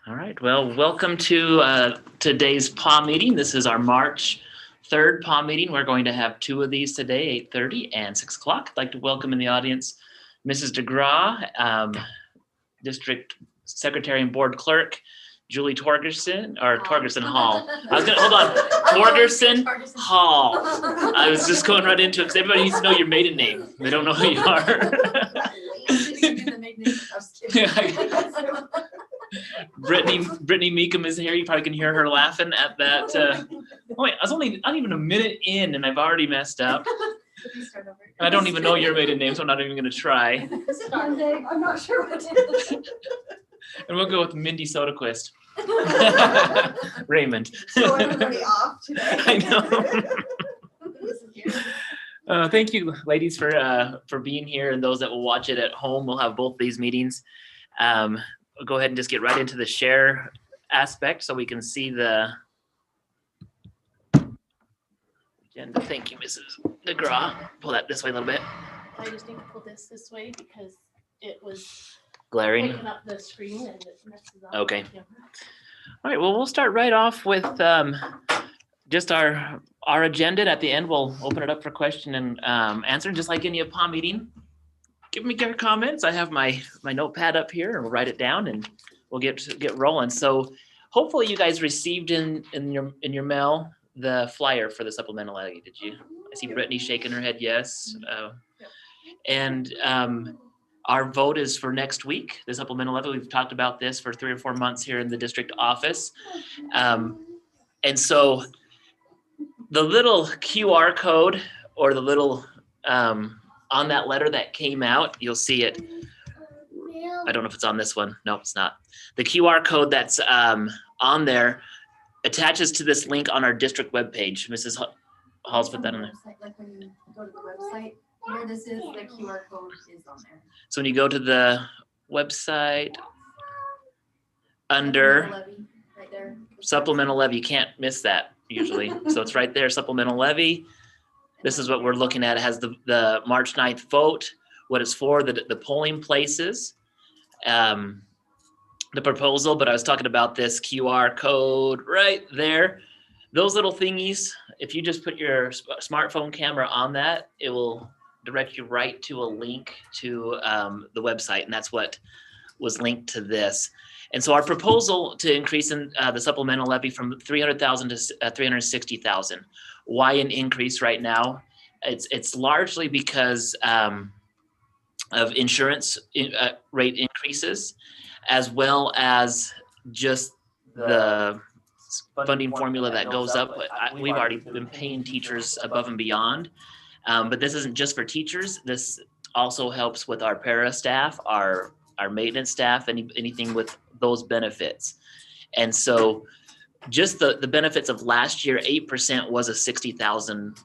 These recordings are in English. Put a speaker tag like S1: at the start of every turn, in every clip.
S1: All right, well, welcome to today's PAW meeting. This is our March 3rd PAW meeting. We're going to have two of these today, 8:30 and 6 o'clock. I'd like to welcome in the audience Mrs. DeGraw, District Secretary and Board Clerk, Julie Torgerson, or Torgerson Hall. Hold on, Torgerson Hall. I was just going right into it because everybody needs to know your maiden name. They don't know who you are. Brittany Meekum is here. You probably can hear her laughing at that. Oh wait, I was only not even a minute in and I've already messed up. And I don't even know your maiden name, so I'm not even going to try.
S2: I'm not sure what it is.
S1: And we'll go with Mindy Soderquist. Raymond.
S2: So everybody off today.
S1: I know. Thank you, ladies, for being here, and those that will watch it at home. We'll have both these meetings. We'll go ahead and just get right into the share aspect so we can see the agenda. Thank you, Mrs. DeGraw. Pull that this way a little bit.
S3: I just need to pull this way because it was
S1: Glaring.
S3: picking up the screen and it messes up.
S1: Okay. All right, well, we'll start right off with just our agenda. And at the end, we'll open it up for question and answer, just like any PAW meeting. Give me your comments. I have my notepad up here, and we'll write it down, and we'll get rolling. So hopefully you guys received in your mail the flyer for the supplemental levy. Did you? I see Brittany shaking her head yes. And our vote is for next week, the supplemental levy. We've talked about this for 3 or 4 months here in the district office. And so the little QR code, or the little on that letter that came out, you'll see it. I don't know if it's on this one. No, it's not. The QR code that's on there attaches to this link on our district webpage. Mrs. Hall's put that in there.
S2: Like when you go to the website, where this is, the QR code is on there.
S1: So when you go to the website, under
S2: Levy, right there.
S1: supplemental levy, you can't miss that usually. So it's right there, supplemental levy. This is what we're looking at. It has the March 9th vote, what it's for, the polling places, the proposal, but I was talking about this QR code right there. Those little thingies, if you just put your smartphone camera on that, it will direct you right to a link to the website, and that's what was linked to this. And so our proposal to increase in the supplemental levy from 300,000 to 360,000. Why an increase right now? It's largely because of insurance rate increases, as well as just the funding formula that goes up. We've already been paying teachers above and beyond, but this isn't just for teachers. This also helps with our para staff, our maintenance staff, anything with those benefits. And so just the benefits of last year, 8% was a $60,000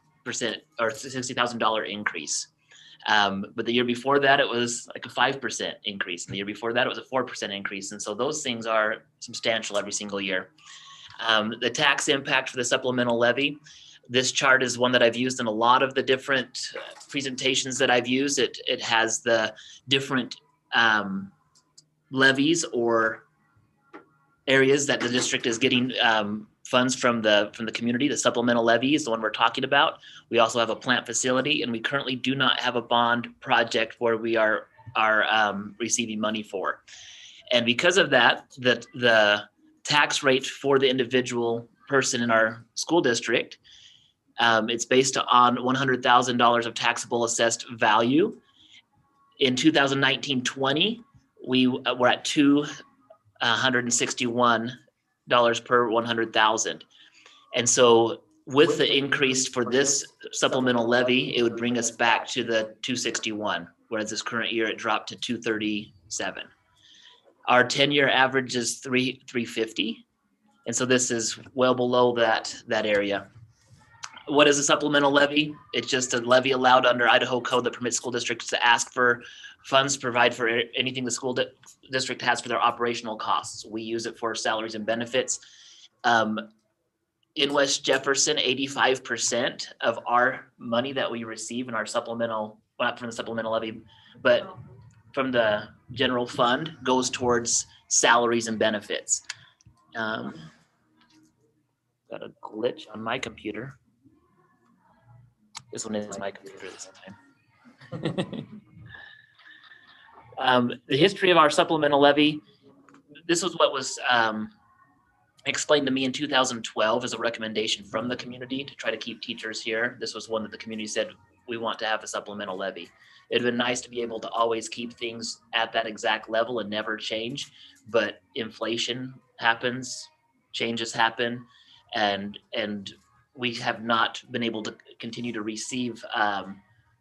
S1: or $60,000 increase. But the year before that, it was like a 5% increase. And the year before that, it was a 4% increase. And so those things are substantial every single year. The tax impact for the supplemental levy. This chart is one that I've used in a lot of the different presentations that I've used. It has the different levies or areas that the district is getting funds from the community. The supplemental levy is the one we're talking about. We also have a plant facility, and we currently do not have a bond project where we are receiving money for. And because of that, the tax rate for the individual person in our school district, it's based on $100,000 of taxable assessed value. In 2019-20, we were at $261 per 100,000. And so with the increase for this supplemental levy, it would bring us back to the 261, whereas this current year it dropped to 237. Our 10-year average is 350. And so this is well below that area. What is a supplemental levy? It's just a levy allowed under Idaho code that permits school districts to ask for funds to provide for anything the school district has for their operational costs. We use it for salaries and benefits. In West Jefferson, 85% of our money that we receive in our supplemental, well, not from the supplemental levy, but from the general fund goes towards salaries and benefits. Got a glitch on my computer. This one is my computer this time. The history of our supplemental levy. This was what was explained to me in 2012 as a recommendation from the community to try to keep teachers here. This was one that the community said, we want to have a supplemental levy. It'd been nice to be able to always keep things at that exact level and never change, but inflation happens, changes happen, and we have not been able to continue to receive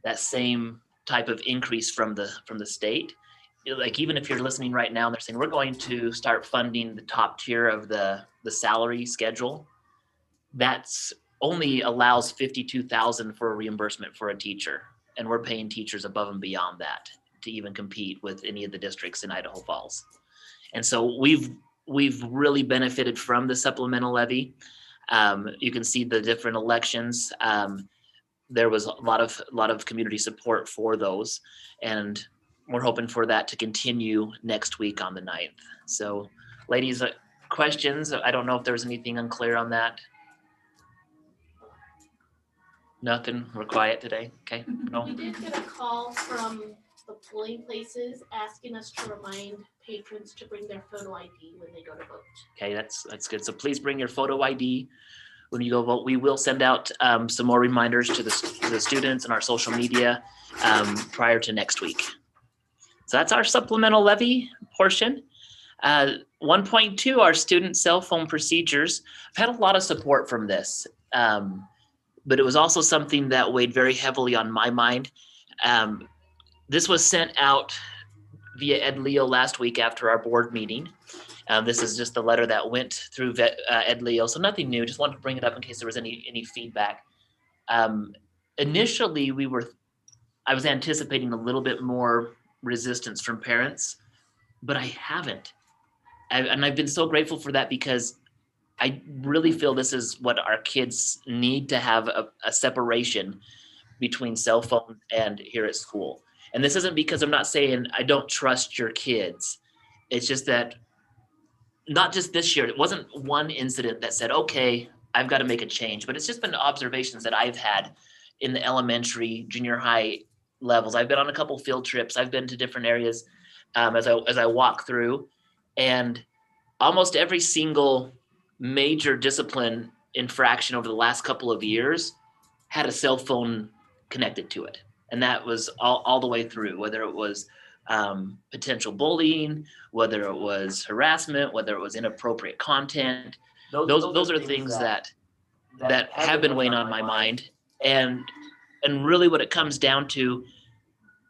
S1: that same type of increase from the state. Like, even if you're listening right now, they're saying we're going to start funding the top tier of the salary schedule. That's only allows $52,000 for a reimbursement for a teacher, and we're paying teachers above and beyond that to even compete with any of the districts in Idaho Falls. And so we've really benefited from the supplemental levy. You can see the different elections. There was a lot of community support for those, and we're hoping for that to continue next week on the 9th. So, ladies, questions? I don't know if there was anything unclear on that. Nothing? We're quiet today? Okay. No?
S3: We did get a call from the polling places asking us to remind patrons to bring their photo ID when they go to vote.
S1: Okay, that's good. So please bring your photo ID when you go vote. We will send out some more reminders to the students and our social media prior to next week. So that's our supplemental levy portion. 1.2, our student cell phone procedures. I've had a lot of support from this, but it was also something that weighed very heavily on my mind. This was sent out via Ed Leo last week after our board meeting. This is just the letter that went through Ed Leo, so nothing new. Just wanted to bring it up in case there was any feedback. Initially, I was anticipating a little bit more resistance from parents, but I haven't. And I've been so grateful for that, because I really feel this is what our kids need, to have a separation between cell phone and here at school. And this isn't because I'm not saying I don't trust your kids. It's just that not just this year, it wasn't one incident that said, okay, I've got to make a change, but it's just been observations that I've had in the elementary, junior high levels. I've been on a couple field trips. I've been to different areas as I walk through, and almost every single major discipline infraction over the last couple of years had a cell phone connected to it. And that was all the way through, whether it was potential bullying, whether it was harassment, whether it was inappropriate content. Those are things that have been weighing on my mind. And really what it comes down to,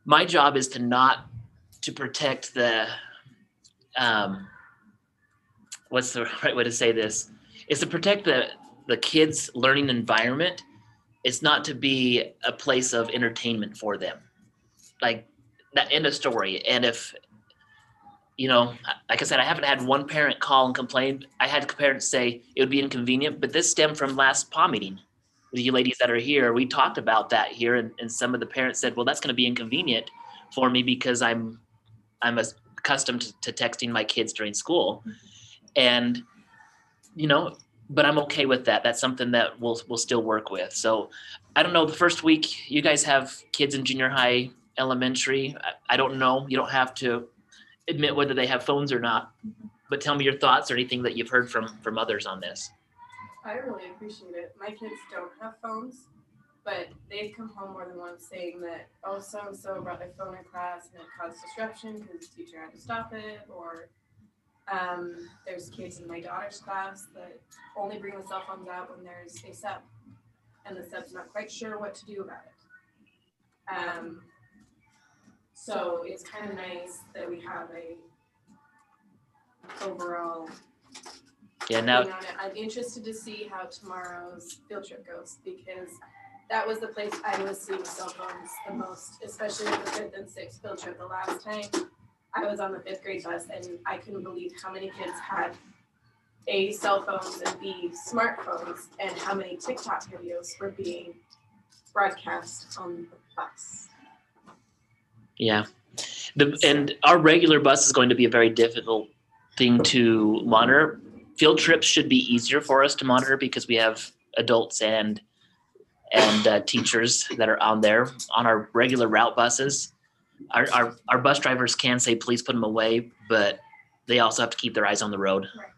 S1: my job is to protect the, what's the right way to say this? Is to protect the kids' learning environment. It's not to be a place of entertainment for them. Like, that, end of story. And if, like I said, I haven't had one parent call and complain. I had parents say it would be inconvenient, but this stemmed from last PAW meeting. The ladies that are here, we talked about that here, and some of the parents said, well, that's going to be inconvenient for me because I'm accustomed to texting my kids during school. And, but I'm okay with that. That's something that we'll still work with. So I don't know, the first week you guys have kids in junior high, elementary. I don't know. You don't have to admit whether they have phones or not, but tell me your thoughts or anything that you've heard from others on this.
S4: I really appreciate it. My kids don't have phones, but they've come home more than once saying that, oh, so-and-so brought their phone in class and it caused disruption because the teacher had to stop it. Or there's kids in my daughter's class that only bring the cell phones out when there's a sub, and the sub's not quite sure what to do about it. So it's kind of nice that we have a overall.
S1: Yeah, now
S4: I'm interested to see how tomorrow's field trip goes, because that was the place I was seeing cell phones the most, especially with the 5th and 6th field trip. The last time I was on the 5th grade bus, and I couldn't believe how many kids had A, cell phones, and B, smartphones, and how many TikTok videos were being broadcast on the bus.
S1: Yeah. And our regular bus is going to be a very difficult thing to monitor. Field trips should be easier for us to monitor because we have adults and teachers that are on there. On our regular route buses, our bus drivers can say, please put them away, but they also have to keep their eyes on the road.
S4: Right.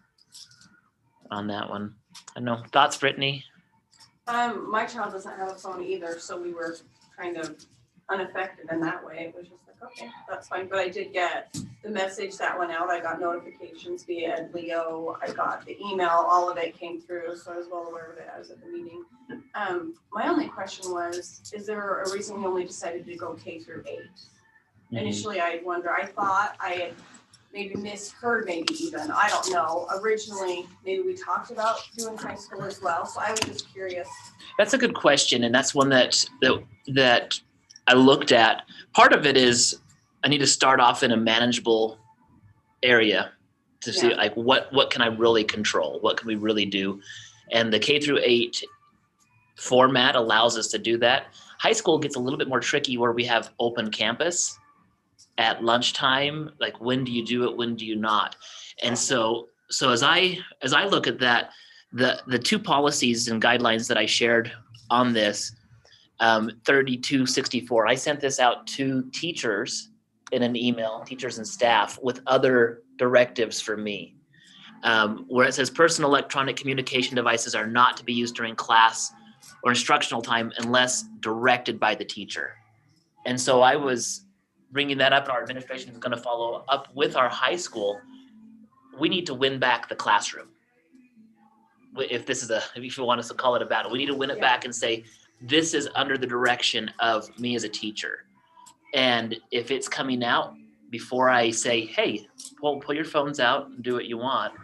S1: On that one. I don't know. Thoughts, Brittany?
S4: My child doesn't have a phone either, so we were kind of unaffected in that way. It was just like, okay, that's fine. But I did get the message that went out. I got notifications via Leo. I got the email. All of it came through, so I was well aware of it. I was at the meeting. My only question was, is there a reason we only decided to go K through 8? Initially, I thought I had maybe misheard, maybe even, I don't know. Originally, maybe we talked about doing high school as well, so I was just curious.
S1: That's a good question, and that's one that I looked at. Part of it is I need to start off in a manageable area to see like what can I really control? What can we really do? And the K through 8 format allows us to do that. High school gets a little bit more tricky where we have open campus at lunchtime. Like, when do you do it? When do you not? And so as I look at that, the two policies and guidelines that I shared on this, 3264, I sent this out to teachers in an email, teachers and staff, with other directives for me, where it says personal electronic communication devices are not to be used during class or instructional time unless directed by the teacher. And so I was bringing that up, and our administration is going to follow up with our high school. We need to win back the classroom. If you want us to call it a battle, we need to win it back and say, this is under the direction of me as a teacher. And if it's coming out before I say, hey, pull your phones out and do what you want,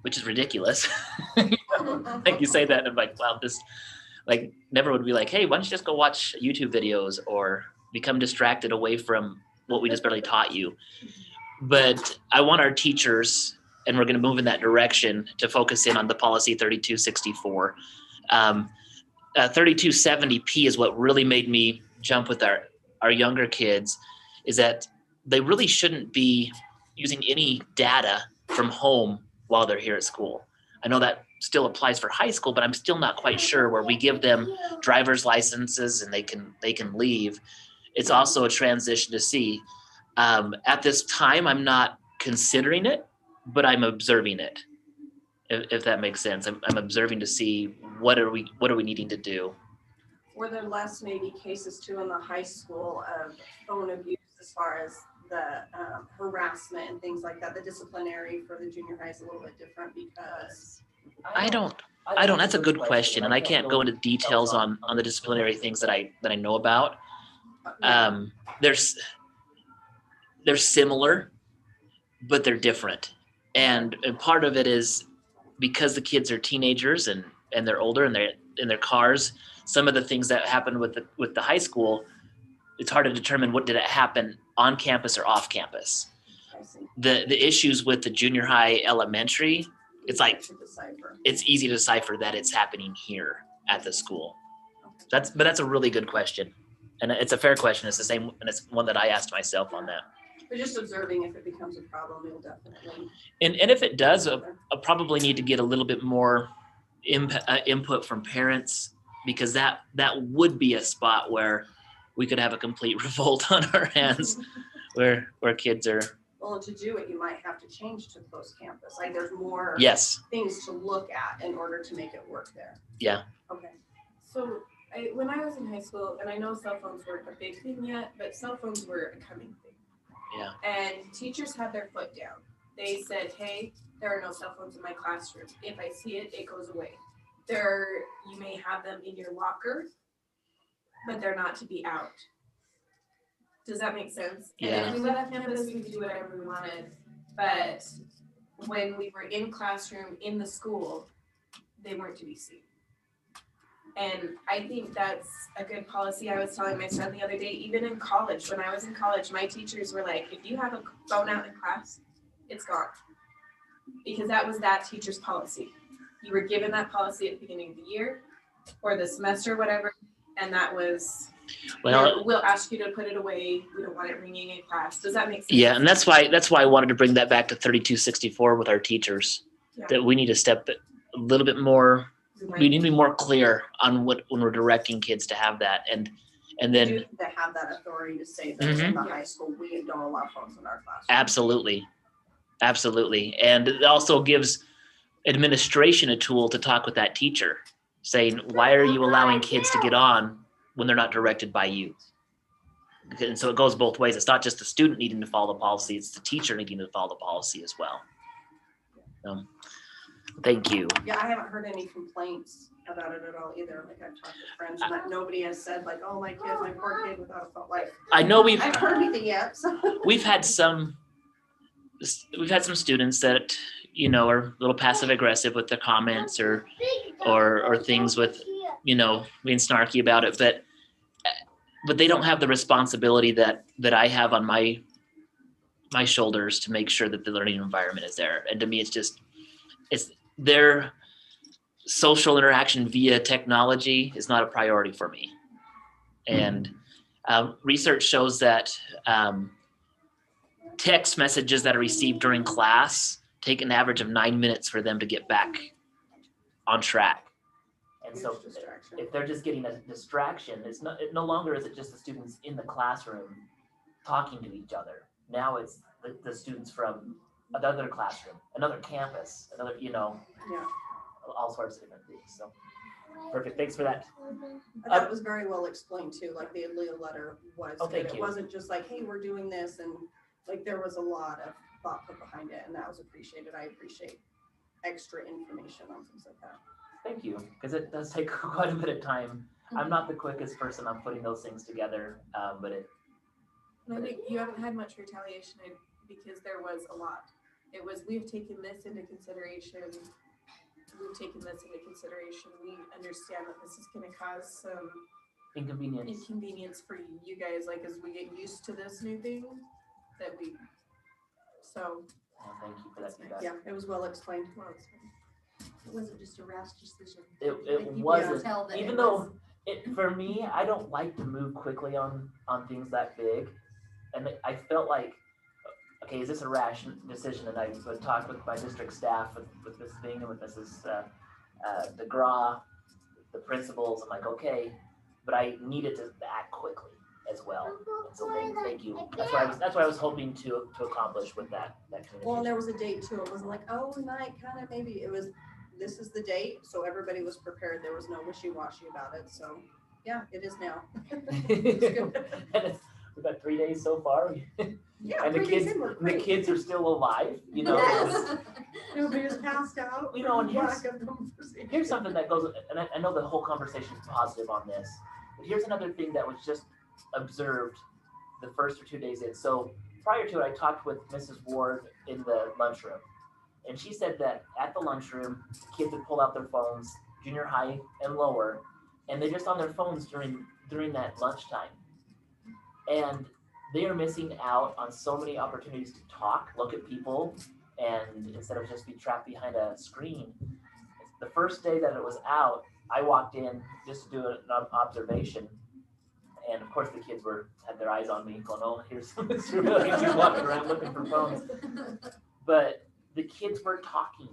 S1: which is ridiculous. Like, you say that and I'm like, wow, this, like, never would be like, hey, why don't you just go watch YouTube videos or become distracted away from what we just barely taught you. But I want our teachers, and we're going to move in that direction, to focus in on the policy 3264. 3270P is what really made me jump with our younger kids, is that they really shouldn't be using any data from home while they're here at school. I know that still applies for high school, but I'm still not quite sure where we give them driver's licenses and they can leave. It's also a transition to see. At this time, I'm not considering it, but I'm observing it. If that makes sense, I'm observing to see what are we needing to do.
S4: Were there less maybe cases too in the high school of phone abuse as far as the harassment and things like that? The disciplinary for the junior high is a little bit different because
S1: I don't. That's a good question, and I can't go into details on the disciplinary things that I know about. They're similar, but they're different, and part of it is because the kids are teenagers and they're older and they're in their cars. Some of the things that happened with the high school, it's hard to determine what did it happen on campus or off campus. The issues with the junior high, elementary, it's like it's easy to decipher that it's happening here at the school. But that's a really good question, and it's a fair question. It's the same, and it's one that I asked myself on that.
S4: But just observing, if it becomes a problem, it'll definitely.
S1: And if it does, I'll probably need to get a little bit more input from parents, because that would be a spot where we could have a complete revolt on our hands, where kids are.
S4: Well, to do it, you might have to change to close campus. Like, there's more things to look at in order to make it work there.
S1: Yeah.
S4: Okay. So when I was in high school, and I know cell phones weren't a big thing yet, but cell phones were a coming thing.
S1: Yeah.
S4: And teachers had their foot down. They said, hey, there are no cell phones in my classroom. If I see it, it goes away. You may have them in your locker, but they're not to be out. Does that make sense?
S1: Yeah.
S4: And if we went on campus, we could do whatever we wanted. But when we were in classroom, in the school, they weren't to be seen. And I think that's a good policy. I was telling my son the other day, even in college, when I was in college, my teachers were like, if you have a phone out in class, it's gone. Because that was that teacher's policy. You were given that policy at the beginning of the year or the semester, whatever, and that was
S1: Well,
S4: we'll ask you to put it away. We don't want it ringing in class. Does that make sense?
S1: yeah, and that's why I wanted to bring that back to 3264 with our teachers.
S4: Yeah.
S1: That we need to step a little bit more. We need to be more clear on when we're directing kids to have that, and then
S5: To have that authority to say that in the high school, we don't allow phones in our classroom.
S1: absolutely, and it also gives administration a tool to talk with that teacher, saying, why are you allowing kids to get on when they're not directed by you? And so it goes both ways. It's not just the student needing to follow the policy, it's the teacher needing to follow the policy as well. Thank you.
S5: Yeah, I haven't heard any complaints about it at all either. Like I've talked to friends and that nobody has said like, oh, my poor kid without a phone. Like
S1: I know
S5: I haven't heard anything yet. So.
S1: we've had some students that, you know, are a little passive aggressive with their comments or things with, you know, being snarky about it, but they don't have the responsibility that I have on my shoulders to make sure that the learning environment is there. And to me, it's their social interaction via technology is not a priority for me. And research shows that text messages that are received during class take an average of 9 minutes for them to get back on track. And so if they're just getting a distraction, it no longer is it just the students in the classroom talking to each other. Now it's the students from another classroom, another campus, another, you know, all sorts of different things. So perfect. Thanks for that.
S5: That was very well explained too. Like the Leo letter was good.
S1: Thank
S5: It
S1: you.
S5: wasn't just like, hey, we're doing this, and like there was a lot of thought put behind it, and that was appreciated. I appreciate extra information on things like that.
S1: Thank you, because it does take quite a bit of time. I'm not the quickest person on putting those things together, but it.
S4: And I think you haven't had much retaliation because there was a lot. It was, we've taken this into consideration. We've taken this into consideration. We understand that this is going to cause some inconvenience for you guys, like as we get used to this new thing that we. So.
S1: Well, thank you for that feedback.
S5: Yeah, it was well explained.
S2: It wasn't just a rash decision.
S1: It
S2: Like, you
S1: wasn't,
S2: could tell that
S1: even
S2: it
S1: though
S2: was-
S1: for me, I don't like to move quickly on things that big. And I felt like, okay, is this a rash decision? And I would talk with my district staff, with Mrs. Bingham, with Mrs. DeGraw, the principals. I'm like, okay, but I needed to act quickly as well. And so thank you. That's what I was hoping to accomplish with that communication.
S5: Well, and there was a date too. It wasn't like, oh, we might kind of maybe. It was, this is the date, so everybody was prepared. There was no wishy-washy about it. So yeah, it is now.
S1: And we've got 3 days so far.
S5: Yeah,
S1: And the kids are still alive, you know.
S5: Yes. Nobody was passed out.
S1: You know, and
S5: conversation.
S1: here's something that goes, and I know the whole conversation is positive on this, but here's another thing that was just observed the first or 2 days in. So prior to it, I talked with Mrs. Ward in the lunchroom, and she said that at the lunchroom, kids would pull out their phones, junior high and lower, and they're just on their phones during that lunchtime. And they are missing out on so many opportunities to talk, look at people, and instead of just be trapped behind a screen. The first day that it was out, I walked in just to do an observation. And of course the kids had their eyes on me going, oh, here's Mr. Williams, he's walking around looking for phones. But the kids were talking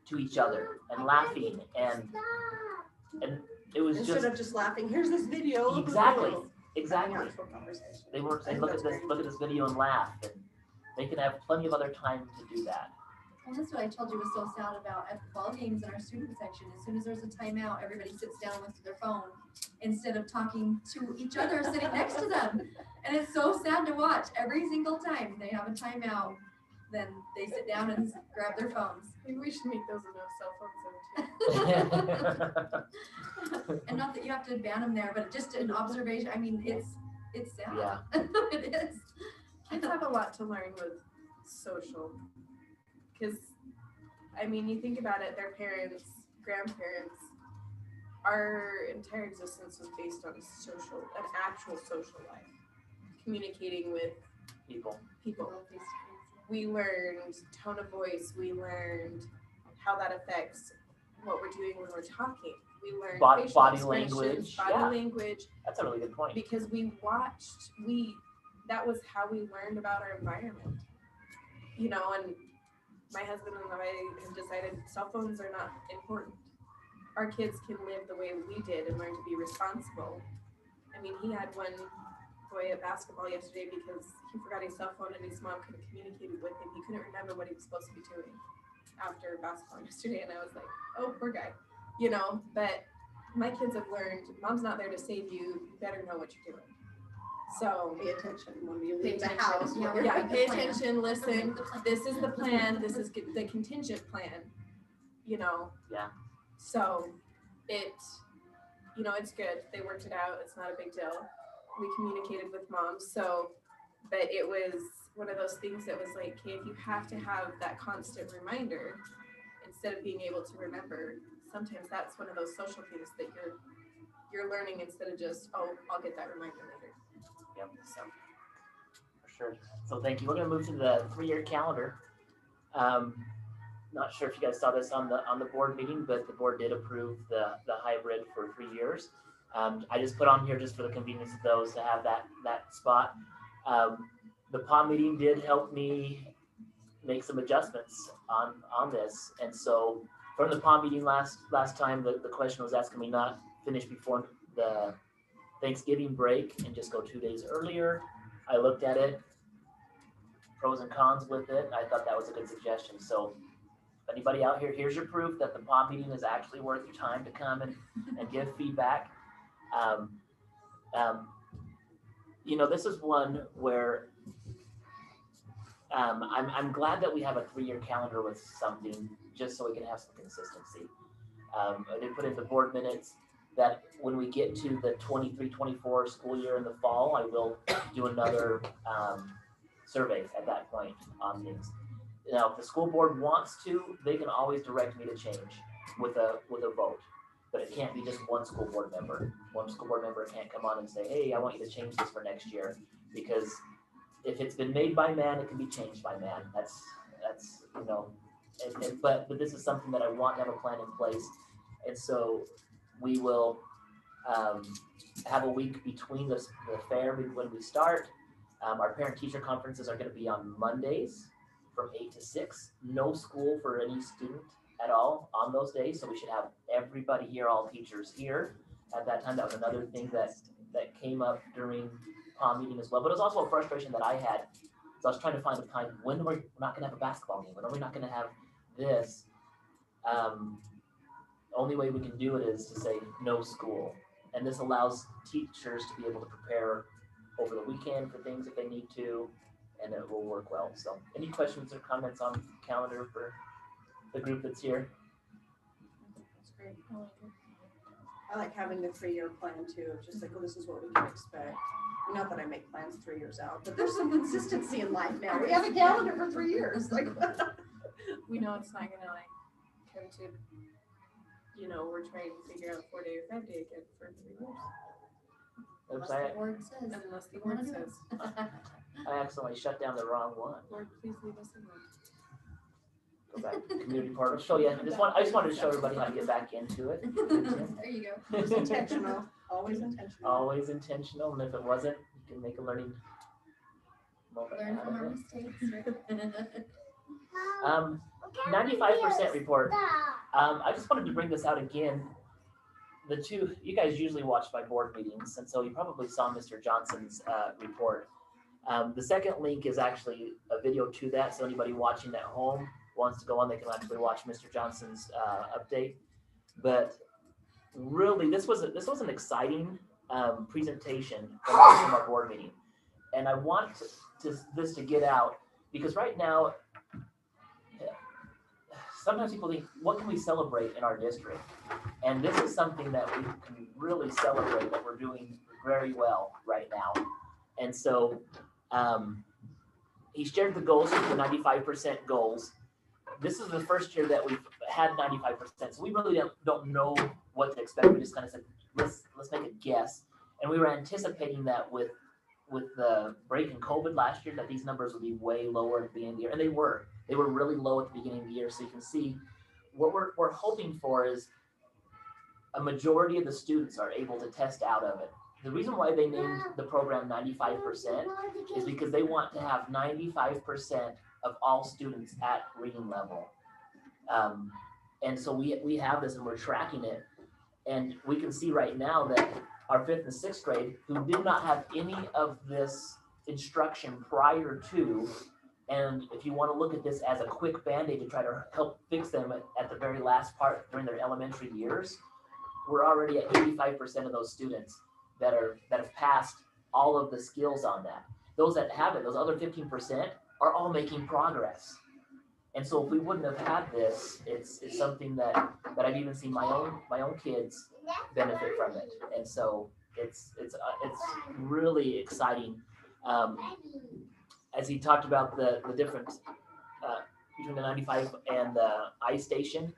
S1: to each other and laughing, and it was
S5: Instead of just laughing, here's this video.
S1: Exactly.
S5: Having actual conversation.
S1: They weren't saying,
S5: I think
S1: look at this video and laugh, and they can have plenty of other time to do that.
S2: Well, that's what I told you was so sad about at the ball games in our student section. As soon as there's a timeout, everybody sits down and looks at their phone instead of talking to each other sitting next to them. And it's so sad to watch. Every single time they have a timeout, then they sit down and grab their phones.
S4: Maybe we should make those enough cell phones too.
S2: And not that you have to ban them there, but just an observation. I mean, it's sad.
S1: Yeah.
S2: It is.
S4: Kids have a lot to learn with social. Because, I mean, you think about it, their parents, grandparents, our entire existence was based on an actual social life. Communicating with
S1: People.
S4: We learned tone of voice. We learned how that affects what we're doing when we're talking. We learned
S1: Body
S4: facial
S1: language,
S4: expressions, body
S1: yeah.
S4: language,
S1: That's a really good point.
S4: because that was how we learned about our environment. You know, and my husband and I have decided cell phones are not important. Our kids can live the way we did and learn to be responsible. I mean, he had one boy at basketball yesterday because he forgot his cell phone and his mom could have communicated with him. He couldn't remember what he was supposed to be doing after basketball yesterday, and I was like, oh, poor guy. You know, but my kids have learned, mom's not there to save you, you better know what you're doing. So
S5: Pay attention when you
S2: Pay
S5: leave the
S2: attention.
S5: house.
S2: Yeah,
S5: what you're
S4: yeah,
S2: Make the
S4: pay
S2: plan.
S4: attention, listen,
S2: Make the plan.
S4: this is the plan, this is the contingent plan, you know?
S1: Yeah.
S4: So you know, it's good. They worked it out. It's not a big deal. We communicated with mom. So, but it was one of those things that was like, okay, if you have to have that constant reminder instead of being able to remember, sometimes that's one of those social things that you're learning instead of just, oh, I'll get that reminder later.
S1: Yep.
S4: So
S1: For sure. So thank you. We're gonna move to the 3-year calendar. Not sure if you guys saw this on the board meeting, but the board did approve the hybrid for 3 years. I just put on here just for the convenience of those to have that spot. The PAW meeting did help me make some adjustments on this, and so from the PAW meeting last time, the question was asking me not finish before the Thanksgiving break and just go 2 days earlier. I looked at it, pros and cons with it. I thought that was a good suggestion. So anybody out here, here's your proof that the PAW meeting is actually worth your time to come and give feedback. You know, this is one where I'm glad that we have a 3-year calendar with something just so we can have some consistency. I did put in the board minutes that when we get to the 23-24 school year in the fall, I will do another survey at that point on things. Now, if the school board wants to, they can always direct me to change with a vote, but it can't be just one school board member. One school board member can't come on and say, hey, I want you to change this for next year, because if it's been made by man, it can be changed by man. That's you know, but this is something that I want to have a plan in place, and so we will have a week between the fair when we start. Our parent-teacher conferences are going to be on Mondays from 8 to 6. No school for any student at all on those days, so we should have everybody here, all teachers here at that time. That was another thing that came up during PAW meeting as well, but it was also a frustration that I had. So I was trying to find a time when we're not going to have a basketball game, when are we not going to have this. Only way we can do it is to say no school, and this allows teachers to be able to prepare over the weekend for things if they need to, and it will work well. So any questions or comments on calendar for the group that's here?
S5: That's great. I like having the 3-year plan too, of just like, well, this is what we can expect. Not that I make plans 3 years out, but there's some consistency in life now. We have a calendar for 3 years. Like,
S4: we know it's not gonna like come to, you know, we're trying to figure out 4-day or 5-day again for 3 years.
S1: Oops,
S2: Unless the board says.
S4: Unless the
S2: You wanna
S4: board
S2: do it.
S4: says,
S1: I accidentally shut down the wrong one.
S4: Lord, please leave us alone.
S1: Go back to community portal. Show you. I just wanted to show everybody how to get back into it.
S2: There you go.
S5: it's intentional, always intentional.
S1: Always intentional, and if it wasn't, you can make a learning moment
S2: Learn
S1: out
S2: from
S1: of
S2: our
S1: it.
S2: mistakes.
S1: 95% report. I just wanted to bring this out again. You guys usually watch my board meetings, and so you probably saw Mr. Johnson's report. The second link is actually a video to that, so anybody watching at home wants to go on, they can actually watch Mr. Johnson's update. But really, this was an exciting presentation from our board meeting, and I want this to get out because right now, sometimes people think, what can we celebrate in our district? And this is something that we can really celebrate that we're doing very well right now. And so he shared the goals, the 95% goals. This is the first year that we've had 95%. So we really don't know what to expect. We just kind of said, let's make a guess. And we were anticipating that with the break in COVID last year, that these numbers would be way lower at the beginning of the year. And they were really low at the beginning of the year. So you can see what we're hoping for is a majority of the students are able to test out of it. The reason why they named the program 95% is because they want to have 95% of all students at reading level. And so we have this and we're tracking it. And we can see right now that our 5th and 6th grade, who did not have any of this instruction prior to, and if you want to look at this as a quick Band-Aid to try to help fix them at the very last part during their elementary years, we're already at 85% of those students that have passed all of the skills on that. Those that haven't, those other 15% are all making progress. And so if we wouldn't have had this, it's something that I've even seen my own kids benefit from it. And so it's really exciting. As he talked about the difference between the 95 and the iStation,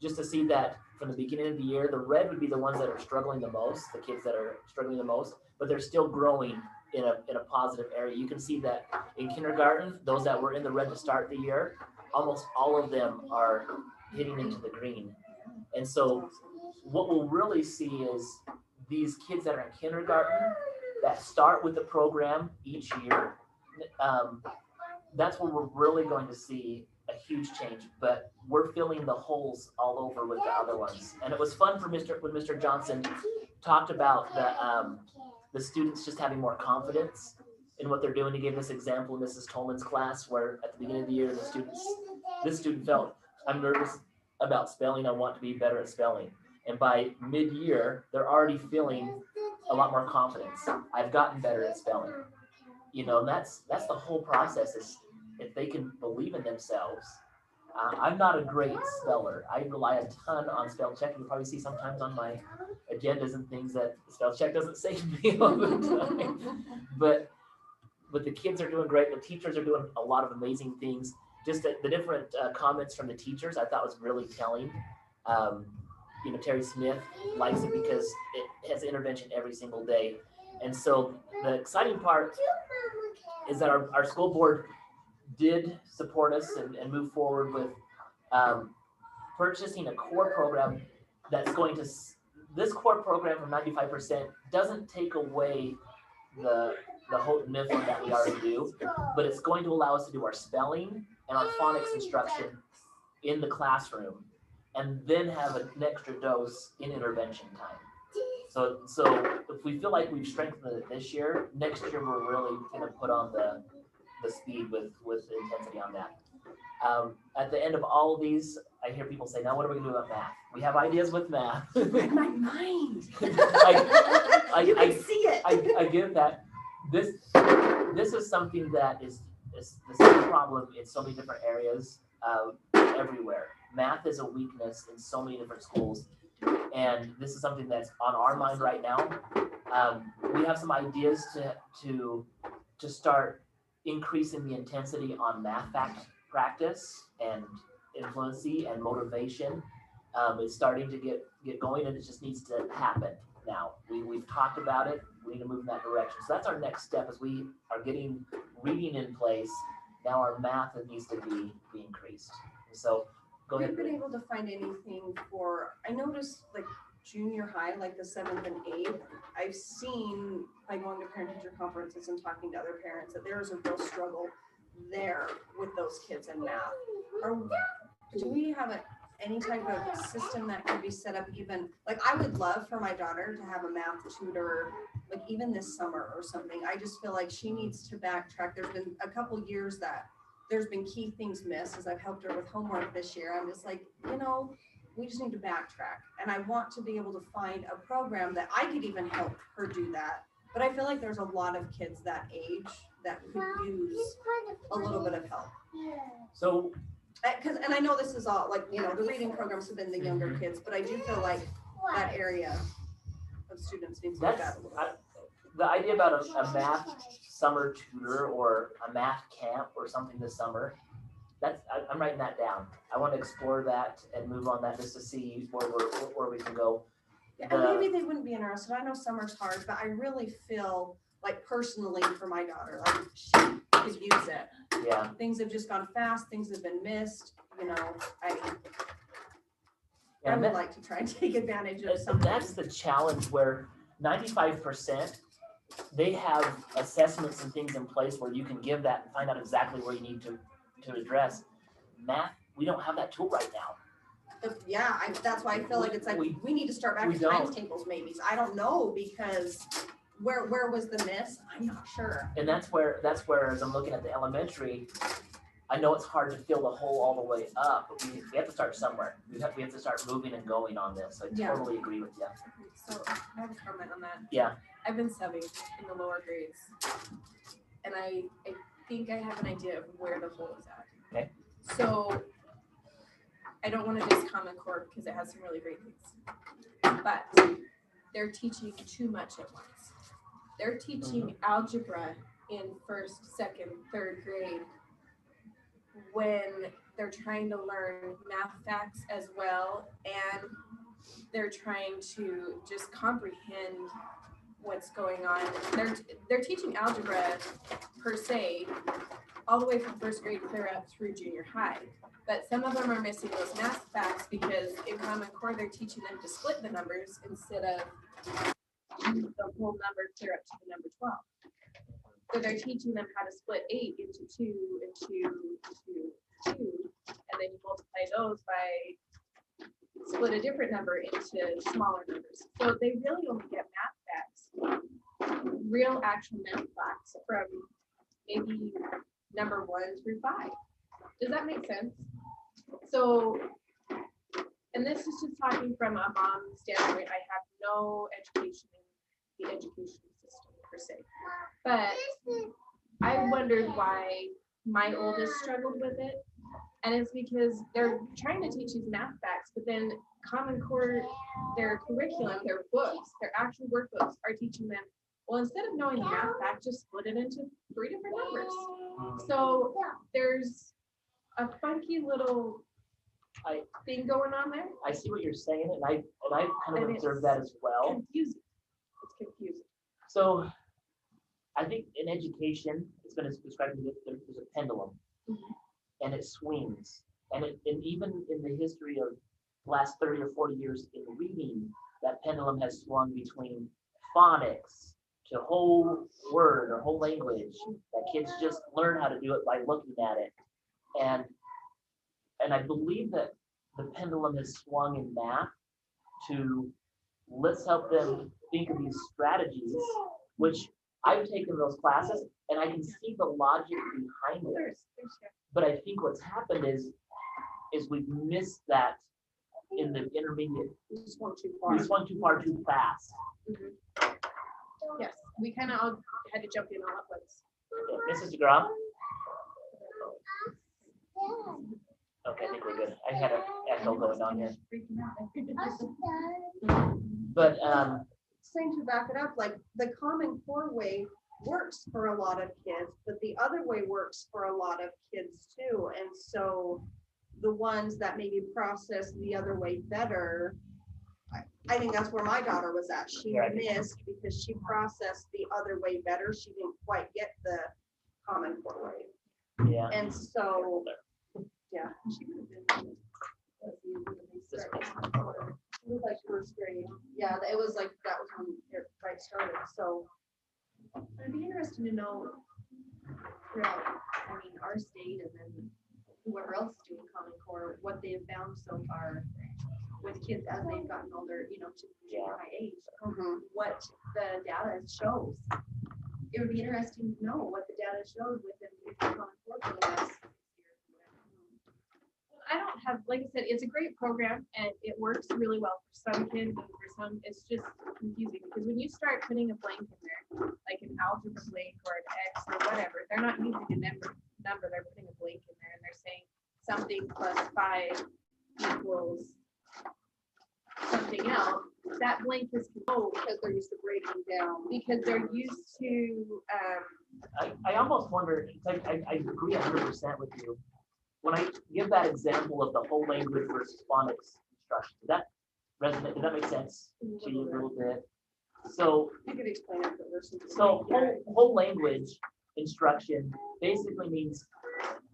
S1: just to see that from the beginning of the year, the red would be the ones that are struggling the most, the kids that are struggling the most, but they're still growing in a positive area. You can see that in kindergarten, those that were in the red to start the year, almost all of them are hitting into the green. And so what we'll really see is these kids that are in kindergarten that start with the program each year, that's where we're really going to see a huge change, but we're filling the holes all over with the other ones. And it was fun for when Mr. Johnson talked about the students just having more confidence in what they're doing. He gave this example in Mrs. Tolman's class where at the beginning of the year, this student felt, I'm nervous about spelling, I want to be better at spelling. And by mid-year, they're already feeling a lot more confidence. I've gotten better at spelling. You know, and that's the whole process, is if they can believe in themselves. I'm not a great speller. I rely a ton on spell check. You'll probably see sometimes on my agendas and things that spell check doesn't save me all the time. But the kids are doing great. The teachers are doing a lot of amazing things. Just the different comments from the teachers I thought was really telling. You know, Terry Smith likes it because it has intervention every single day. And so the exciting part is that our school board did support us and move forward with purchasing a core program that's going to, this core program from 95% doesn't take away the whole myth that we already do, but it's going to allow us to do our spelling and our phonics instruction in the classroom, and then have an extra dose in intervention time. So if we feel like we've strengthened it this year, next year we're really going to put on the speed with intensity on that. At the end of all of these, I hear people say, now what are we going to do about math? We have ideas with math.
S5: In my mind.
S1: I
S5: You can see it.
S1: I get that. This is something that is the same problem in so many different areas everywhere. Math is a weakness in so many different schools. And this is something that's on our mind right now. We have some ideas to start increasing the intensity on math practice and influency and motivation. It's starting to get going, and it just needs to happen now. We've talked about it. We need to move in that direction. So that's our next step, as we are getting reading in place. Now our math needs to be increased. So go ahead.
S5: We've been able to find anything for, I noticed like junior high, like the 7th and 8th, I've seen by going to parent teacher conferences and talking to other parents that there is a real struggle there with those kids in math. Do we have any type of system that could be set up, even, like I would love for my daughter to have a math tutor, like even this summer or something. I just feel like she needs to backtrack. There's been a couple years that there's been key things missed as I've helped her with homework this year. I'm just like, you know, we just need to backtrack. And I want to be able to find a program that I could even help her do that. But I feel like there's a lot of kids that age that could use a little bit of help.
S1: So,
S5: and I know this is all like, you know, the reading programs have been the younger kids, but I do feel like that area of students needs to look at a little bit.
S1: The idea about a math summer tutor or a math camp or something this summer, I'm writing that down. I want to explore that and move on that just to see where we can go.
S5: Yeah, and maybe they wouldn't be interested. I know summer's hard, but I really feel like personally for my daughter, like she could use it.
S1: Yeah.
S5: Things have just gone fast. Things have been missed. You know, I
S6: And
S5: would
S6: that-
S5: like to try and take advantage of
S6: and
S5: something.
S6: that's the challenge where 95%, they have assessments and things in place where you can give that and find out exactly where you need to address. Math, we don't have that tool right now.
S5: Yeah, that's why I feel like it's like,
S6: We-
S5: we need to start back
S6: we
S5: to times
S6: don't.
S5: tables maybe. I don't know, because where was the miss? I'm not sure.
S6: And that's where as I'm looking at the elementary, I know it's hard to fill the hole all the way up, but we have to start somewhere. We have to start moving and going on this. I
S5: Yeah.
S6: totally agree with you.
S4: So I have a comment on that.
S6: Yeah.
S4: I've been subbing in the lower grades. And I think I have an idea of where the hole is at.
S6: Okay.
S4: So I don't want to diss Common Core because it has some really great things. But they're teaching too much at once. They're teaching algebra in 1st, 2nd, 3rd grade when they're trying to learn math facts as well, and they're trying to just comprehend what's going on. They're teaching algebra per se all the way from 1st grade clear up through junior high. But some of them are missing those math facts because in Common Core they're teaching them to split the numbers instead of the whole number clear up to the number 12. So they're teaching them how to split 8 into 2 and 2 into 2, and then you multiply those by split a different number into smaller numbers. So they really only get math facts, real actual math facts from maybe number 1 through 5. Does that make sense? So, and this is just talking from a mom's standpoint. I have no education in the education system per se, but I wondered why my oldest struggled with it. And it's because they're trying to teach these math facts, but then Common Core, their curriculum, their books, their actual workbooks are teaching them, well, instead of knowing the math fact, just split it into 3 different numbers. So there's a funky little thing going on there.
S6: I see what you're saying, and I've kind of
S4: And
S6: observed
S4: it's
S6: that as well.
S4: Confusing. It's confusing.
S6: So I think in education, it's been described as there's a pendulum, and it swings. And even in the history of the last 30 or 40 years in reading, that pendulum has swung between phonics to whole word or whole language, that kids just learn how to do it by looking at it. And I believe that the pendulum has swung in math to let's help them think of these strategies, which I've taken those classes and I can see the logic behind it. But I think what's happened is we've missed that in the intermediate.
S5: We just went too
S6: We
S5: far.
S6: swung too far too fast.
S4: Yes, we kind of all had to jump in all at once.
S6: Okay, Mrs. DeGrom? Okay, I think we're good. I had an echo going on here. But
S5: Saying to back it up, like the Common Core way works for a lot of kids, but the other way works for a lot of kids too. And so the ones that maybe process the other way better, I think that's where my daughter was at. She
S6: Right.
S5: missed because she processed the other way better. She didn't quite get the Common Core way.
S6: yeah.
S5: And so, yeah. She would have been.
S6: This
S5: It was like 1st grade. Yeah, it was like, that was when it right started, so.
S2: It'd be interesting to know throughout, our state and then whoever else is doing Common Core, what they have found so far with kids as they've gotten older, to junior high age, what the data shows. It would be interesting to know what the data shows within Common Core for the last 6 years.
S3: I don't have, like I said, it's a great program and it works really well for some kids and for some it's just confusing because when you start putting a blank in there, like an algebra blank or an X or whatever, they're not using a number, they're putting a blank in there and they're saying something plus 5 equals something else. That blank is
S5: Because they're used to breaking down.
S3: because they're used to
S6: I almost wonder, I agree 100% with you. When I give that example of the whole language versus phonics instruction, does that resonate? Does that make sense to you a little bit? So,
S5: You could explain it for listeners.
S6: whole language instruction basically means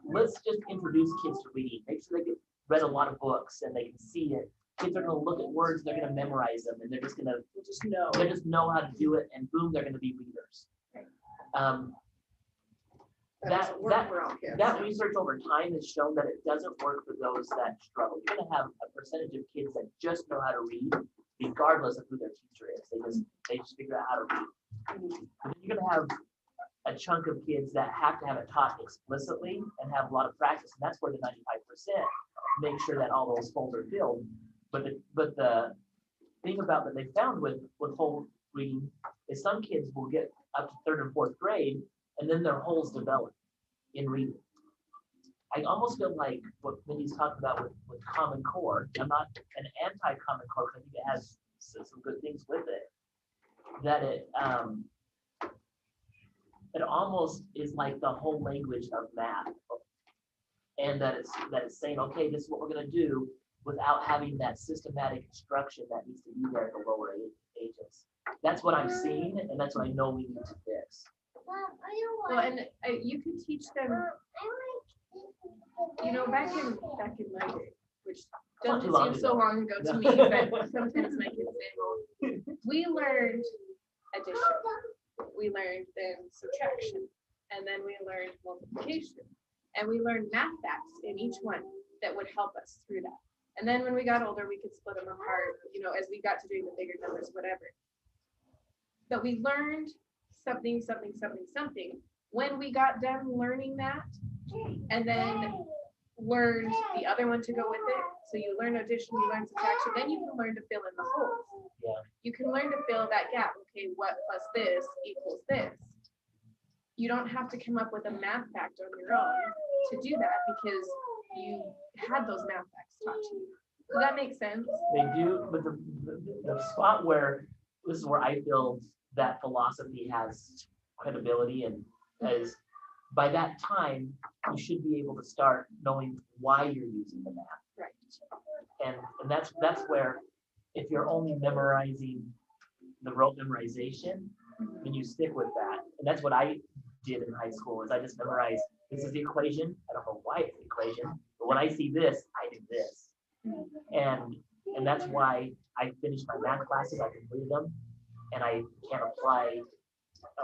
S6: let's just introduce kids to reading. Make sure they get read a lot of books and they can see it. kids are gonna look at words, they're gonna memorize them, and they're just gonna,
S5: know.
S6: they just know how to do it, and boom, they're gonna be readers.
S5: doesn't work for all kids.
S6: That research over time has shown that it doesn't work for those that struggle. You're gonna have a percentage of kids that just know how to read, regardless of who their teacher is. They just figure out how to read. And then you're gonna have a chunk of kids that have to have it taught explicitly and have a lot of practice, and that's where the 95% make sure that all those holes are filled. But the thing about that they found with whole reading is some kids will get up to 3rd and 4th grade, and then their holes develop in reading. I almost feel like what Mindy's talking about with Common Core. I'm not an anti-Common Core, because I think it has some good things with it. That it almost is like the whole language of math, and that it's saying, okay, this is what we're going to do, without having that systematic instruction that needs to be there at the lower ages. That's what I'm seeing, and that's what I know we need to fix.
S3: Well, and you can teach them, back in my day, which doesn't seem so long ago to me, but sometimes my kids say, well, we learned addition, we learned then subtraction, and then we learned multiplication, and we learned math facts in each one that would help us through that. And then when we got older, we could split them apart, as we got to doing the bigger numbers, whatever. But we learned something. When we got done learning that, and then learned the other one to go with it. So you learn addition, you learn subtraction, then you can learn to fill in the holes.
S6: Yeah.
S3: You can learn to fill that gap. Okay, what plus this equals this. You don't have to come up with a math fact on your own to do that, because you had those math facts taught to you. Does that make sense?
S6: They do, but the spot where this is where I feel that philosophy has credibility, and is by that time you should be able to start knowing why you're using the math.
S3: Right.
S6: And that's where, if you're only memorizing the rote memorization, then you stick with that. And that's what I did in high school, is I just memorized, this is the equation. I don't know why it's the equation, but when I see this, I do this. And that's why I finished my math classes, I completed them, and I can apply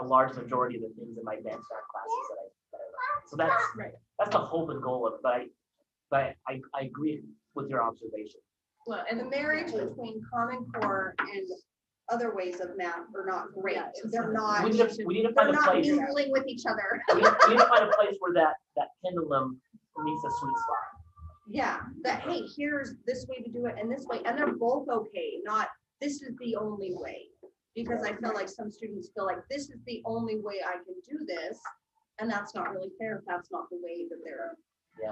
S6: a large majority of the things in my advanced math classes that I learned. So that's
S3: right.
S6: That's the hope and goal of it. But I agree with your observation.
S3: Well,
S5: And the marriage between Common Core and other ways of math are not great. They're not.
S6: We need to
S5: They're
S6: find a
S5: not
S6: place.
S5: mingling with each other.
S6: We need to find a place where that pendulum meets a sweet spot.
S5: Yeah, that, hey, here's this way to do it and this way, and they're both okay, not this is the only way. Because I feel like some students feel like this is the only way I can do this, and that's not really fair if that's not the way that they're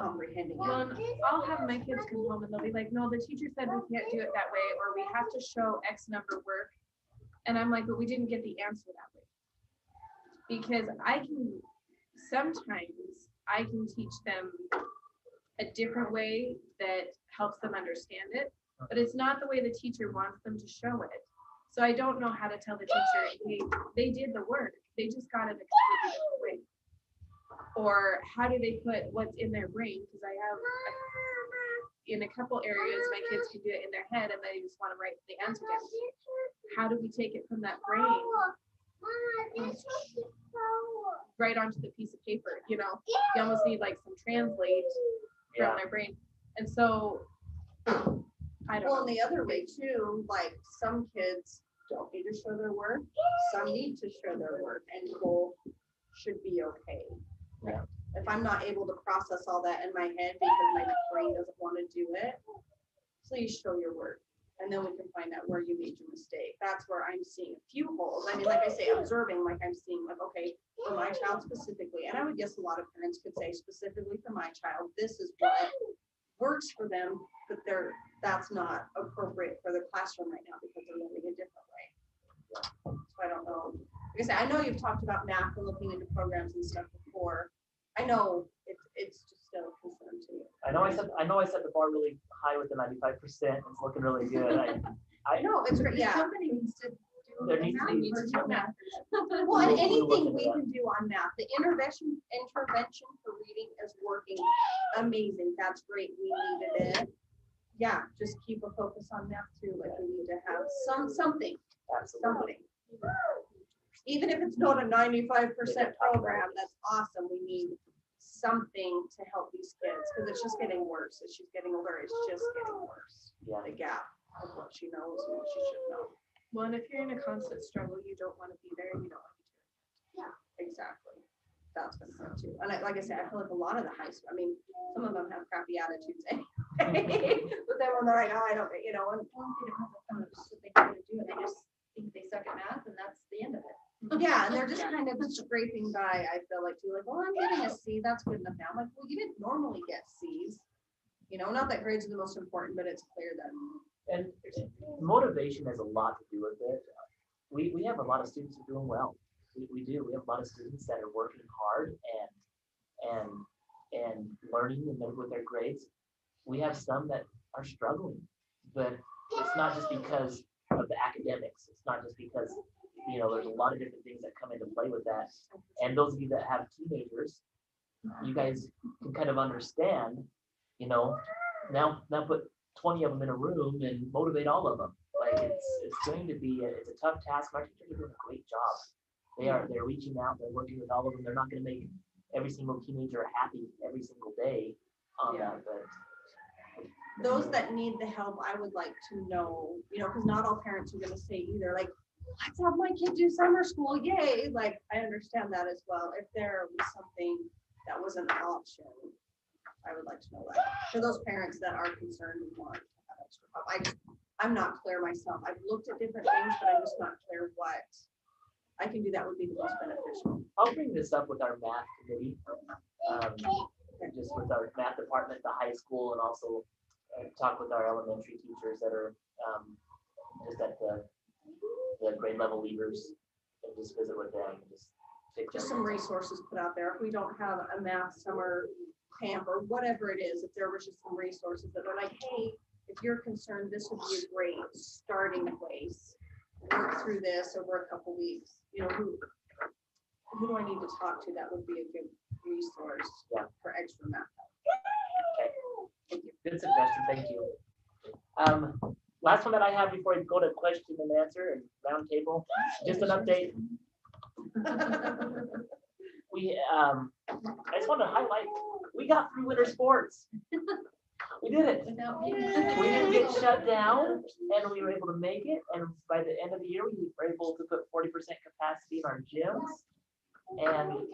S5: comprehending
S3: well,
S5: it.
S3: I'll have my kids come home and they'll be like, no, the teacher said we can't do it that way, or we have to show X number work. And I'm like, but we didn't get the answer that way. Because sometimes I can teach them a different way that helps them understand it, but it's not the way the teacher wants them to show it. So I don't know how to tell the teacher, hey, they did the work, they just got it a completely different way. Or how do they put what's in their brain? Because I have, in a couple areas, my kids can do it in their head and they just want to write the answer down. How do we take it from that brain right onto the piece of paper? You almost need like some translate from their brain. And so, I don't know.
S5: And the other way too, like some kids don't need to show their work, some need to show their work, and both should be okay.
S6: Yeah.
S5: If I'm not able to process all that in my head because my brain doesn't want to do it, please show your work. And then we can find out where you made your mistake. That's where I'm seeing a few holes. I mean, like I say, observing, like I'm seeing, like, okay, for my child specifically, and I would guess a lot of parents could say specifically for my child, this is what works for them, but that's not appropriate for the classroom right now because they're learning a different way. So I don't know. Like I said, I know you've talked about math and looking into programs and stuff before. I know it's just still a concern to you.
S6: I know I set the bar really high with the 95%. It's looking really good. I
S5: know it's great. Yeah.
S2: Somebody needs to do
S6: There needs to be
S2: math.
S5: Well, and
S6: We'll
S5: anything
S6: look
S5: we
S6: into
S5: can do on math, the intervention for reading is working amazing. That's great. We needed it. yeah, just keep a focus on math too. Like we need to have something.
S6: Absolutely.
S5: Even if it's not a 95% program, that's awesome. We need something to help these kids because it's just getting worse. As she's getting older, it's just getting worse.
S6: Yeah.
S5: The gap of what she knows and what she should know.
S3: Well, and if you're in a constant struggle, you don't want to be there. You don't want to be doing
S5: Exactly. That's been hard too. And like I said, I feel like a lot of the high school, I mean, some of them have crappy attitudes anyway. But then when they're like, oh, I don't, you know, and
S2: Well, they don't have the fun of just what they want to do, and they just think they suck at math, and that's the end of it.
S5: yeah, and they're just kind of scraping by, I feel like, too, like, well, I'm getting a C, that's good enough now. I'm like, well, you didn't normally get C's. You know, not that grades are the most important, but it's clear that.
S6: And motivation has a lot to do with it. We have a lot of students who are doing well. We do. We have a lot of students that are working hard and learning and with their grades. We have some that are struggling, but it's not just because of the academics. It's not just because, you know, there's a lot of different things that come into play with that. And those of you that have teenagers, you guys can kind of understand, you know, now put 20 of them in a room and motivate all of them. Like it's going to be it's a tough task. Our teachers are doing a great job. They're reaching out, they're working with all of them. They're not going to make every single teenager happy every single day on that, but
S5: Those that need the help, I would like to know, you know, because not all parents are gonna say either, like, let's have my kid do summer school, yay. Like, I understand that as well. If there was something that was an option, I would like to know that. For those parents that are concerned and want to have extra help. I'm not clear myself. I've looked at different things, but I'm just not clear what I can do that would be the most beneficial.
S6: I'll bring this up with our math committee, just with our math department, the high school, and also talk with our elementary teachers that are just at the grade level leaders, and just visit with them. And
S5: just some resources put out there. If we don't have a math summer camp or whatever it is, if there was just some resources that are like, hey, if you're concerned, this would be a great starting place. Work through this over a couple weeks. You know, who do I need to talk to that would be a good resource for extra math help?
S6: Okay. Thank you. Good suggestion. Thank you. Last one that I have before I go to question and answer and round table, just an update. I just want to highlight, we got through winter sports. We did it.
S2: Without
S6: We didn't get shut down, and we were able to make it. And by the end of the year, we were able to put 40% capacity in our gyms, and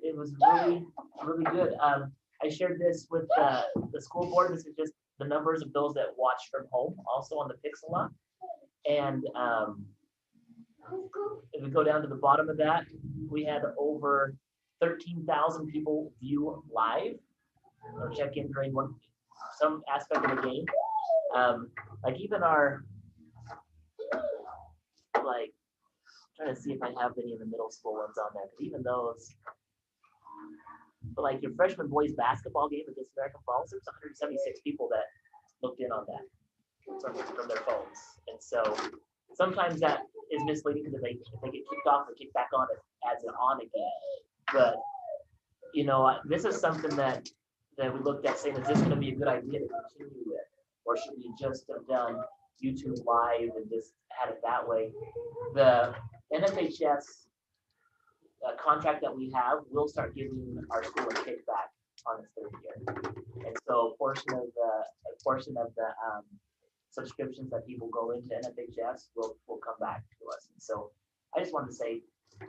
S6: it was really, really good. I shared this with the school board. This is just the numbers of those that watch from home, also on the Pixela. And if we go down to the bottom of that, we had over 13,000 people view live or check in during some aspect of the game. Like even our, like, trying to see if I have any of the middle school ones on there, because even those, but like your freshman boys basketball game against American Falls, there's 176 people that looked in on that from their phones. And so sometimes that is misleading because if they get kicked off or kicked back on, it adds it on again. But you know, this is something that we looked at saying, is this going to be a good idea to continue with, or should we just have done YouTube live and just had it that way? The NFHS contract that we have will start giving our school a kickback on its third year, and so a portion of the subscriptions that people go into NFHS will come back to us. And so I just wanted to say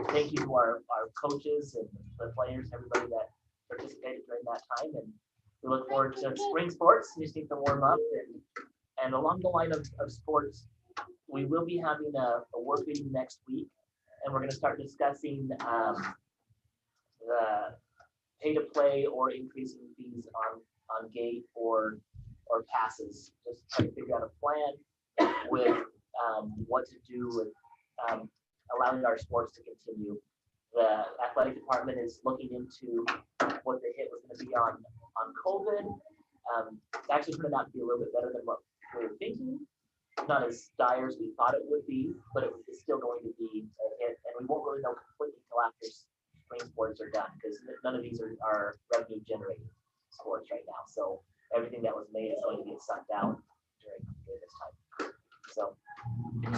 S6: thank you to our coaches and the players, everybody that participated during that time, and we look forward to spring sports. We just need to warm up, and along the line of sports, we will be having a work meeting next week, and we're going to start discussing the pay to play or increasing fees on gate or passes. Just trying to figure out a plan with what to do with allowing our sports to continue. The athletic department is looking into what the hit was going to be on COVID. It's actually turned out to be a little bit better than what we were thinking. Not as dire as we thought it would be, but it's still going to be a hit, and we won't really know completely until after spring sports are done, because none of these are revenue generating sports right now. So everything that was made is going to get sucked out. during this time. So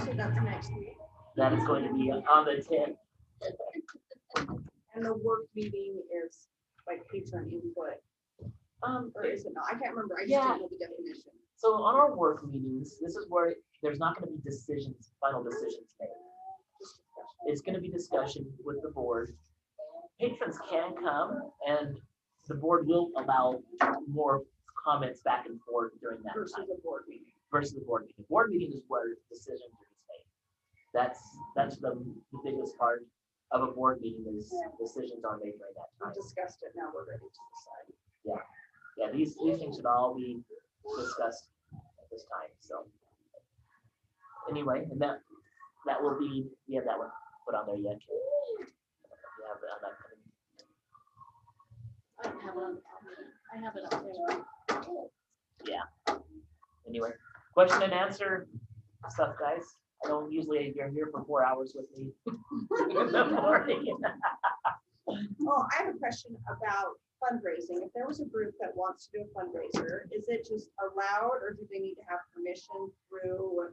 S5: So that's next week.
S6: that is going to be on the 10th.
S5: And the work meeting is like patron input, or is it not? I can't remember. I just
S6: Yeah.
S5: didn't know the definition.
S6: So on our work meetings, this is where there's not going to be decisions, final decisions made. It's going to be discussion with the board. Patrons can come, and the board will allow more comments back and forth during that
S5: Versus
S6: time.
S5: a board meeting.
S6: Versus the board meeting. Board meeting is where decisions are just made. That's the biggest part of a board meeting is decisions are made during that
S5: We
S6: time.
S5: discussed it, now we're ready to decide.
S6: Yeah, these things should all be discussed at this time. So anyway, and that will be, we have that one put on there yet. We have that coming.
S5: I don't have it on, I have it up there.
S6: Yeah. Anyway, question and answer stuff, guys. I don't usually, you're here for 4 hours with me in the morning.
S5: Oh, I have a question about fundraising. If there was a group that wants to do a fundraiser, is it just allowed or do they need to have permission through,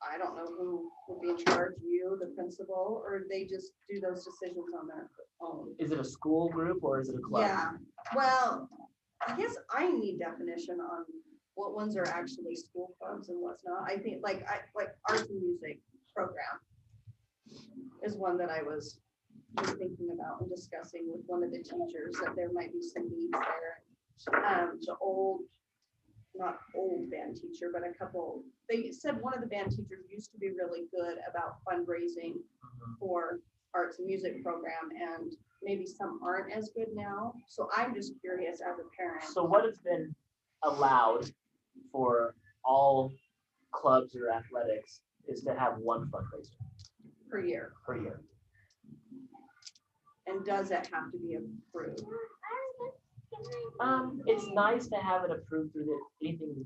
S5: I don't know who would be in charge, you, the principal, or they just do those decisions on their own?
S6: Is it a school group or is it a club?
S5: Yeah, well, I guess I need definition on what ones are actually school clubs and what's not. I think like arts and music program is one that I was just thinking about and discussing with one of the teachers, that there might be some needs there. The old, not old band teacher, but a couple, they said one of the band teachers used to be really good about fundraising for arts and music program, and maybe some aren't as good now. So I'm just curious as a parent.
S6: So what has been allowed for all clubs or athletics is to have one fundraiser
S5: Per year,
S6: per year.
S5: and does it have to be approved?
S6: It's nice to have it approved through anything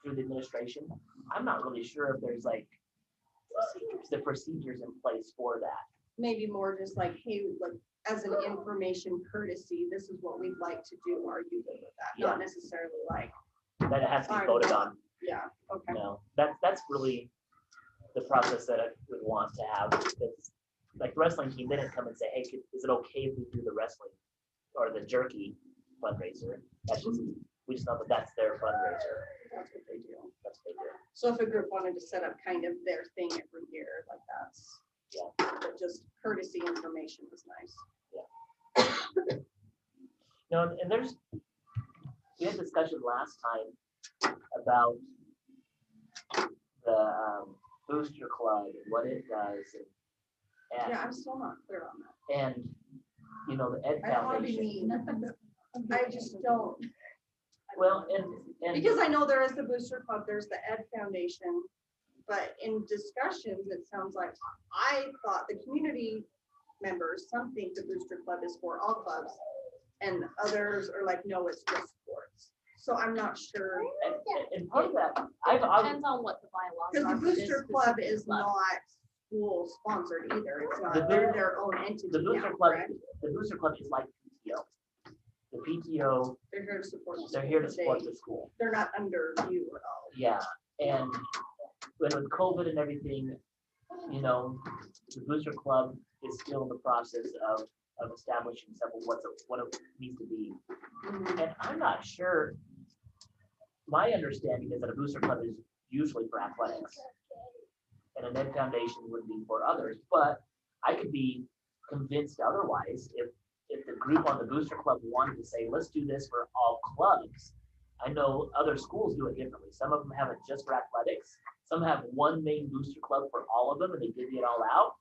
S6: through the administration. I'm not really sure if there's like the procedures in place for that.
S5: Maybe more just like, hey, like as an information courtesy, this is what we'd like to do. Are you good with that? Not necessarily like,
S6: That it has to be voted on.
S5: yeah, okay.
S6: No, that's really the process that I would want to have. It's like the wrestling team, they didn't come and say, hey, is it okay if we do the wrestling or the jerky fundraiser? That's just, we just know that that's their fundraiser.
S5: That's what they do.
S6: That's what they do.
S5: So if a group wanted to set up kind of their thing every year, like that's, but just courtesy information is nice.
S6: No, and we had discussion last time about the booster club and what it does, and
S5: Yeah, I'm still not clear on that.
S6: and you know the Ed
S5: I don't want to be
S6: Foundation.
S5: mean. I just don't,
S6: Well, and
S5: because I know there is the Booster Club, there's the Ed Foundation, but in discussions, it sounds like, I thought the community members, some think the Booster Club is for all clubs, and others are like, no, it's just sports. So I'm not sure,
S6: and part of that,
S3: It depends on what the bylaws
S5: because
S3: are.
S5: the
S3: for this
S5: Booster Club
S3: specific
S5: is
S3: club.
S5: not school sponsored either, it's not,
S6: The
S5: they're their own entity
S6: the Booster
S5: now,
S6: Club,
S5: correct?
S6: the Booster Club is like PTO. The PTO,
S5: They're here to support. the
S6: they're here to
S5: school,
S6: support
S5: they-
S6: the school.
S5: They're not under you at all.
S6: Yeah, and when with COVID and everything, you know, the Booster Club is still in the process of establishing what it needs to be.
S5: Mhm.
S6: And I'm not sure. My understanding is that a Booster Club is usually for athletics, and an Ed Foundation would be for others. But I could be convinced otherwise if the group on the Booster Club wanted to say, let's do this for all clubs. I know other schools do it differently. Some of them have it just for athletics. Some have one main Booster Club for all of them, and they divvy it all out.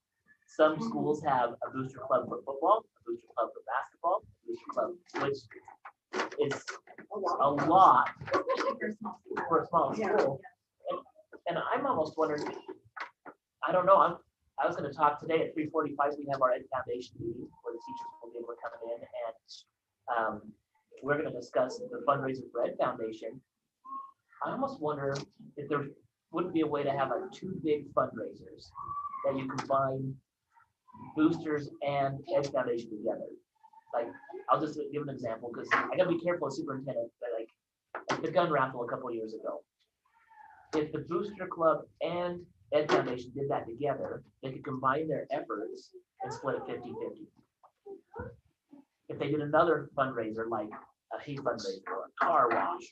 S6: Some schools have a Booster Club for football, a Booster Club for basketball, a Booster Club, which is a lot for a small
S5: Yeah.
S6: school. And I'm almost wondering, I don't know, I was gonna talk today at 3:45, we have our Ed Foundation meeting where the teachers will be able to come in and we're gonna discuss the fundraiser for Ed Foundation. I almost wonder if there wouldn't be a way to have like two big fundraisers that you combine boosters and Ed Foundation together. Like, I'll just give an example, because I gotta be careful as superintendent, but like the gun raffle a couple years ago. if the Booster Club and Ed Foundation did that together, they could combine their efforts and split it 50-50. If they did another fundraiser, like a hay fundraiser or a car wash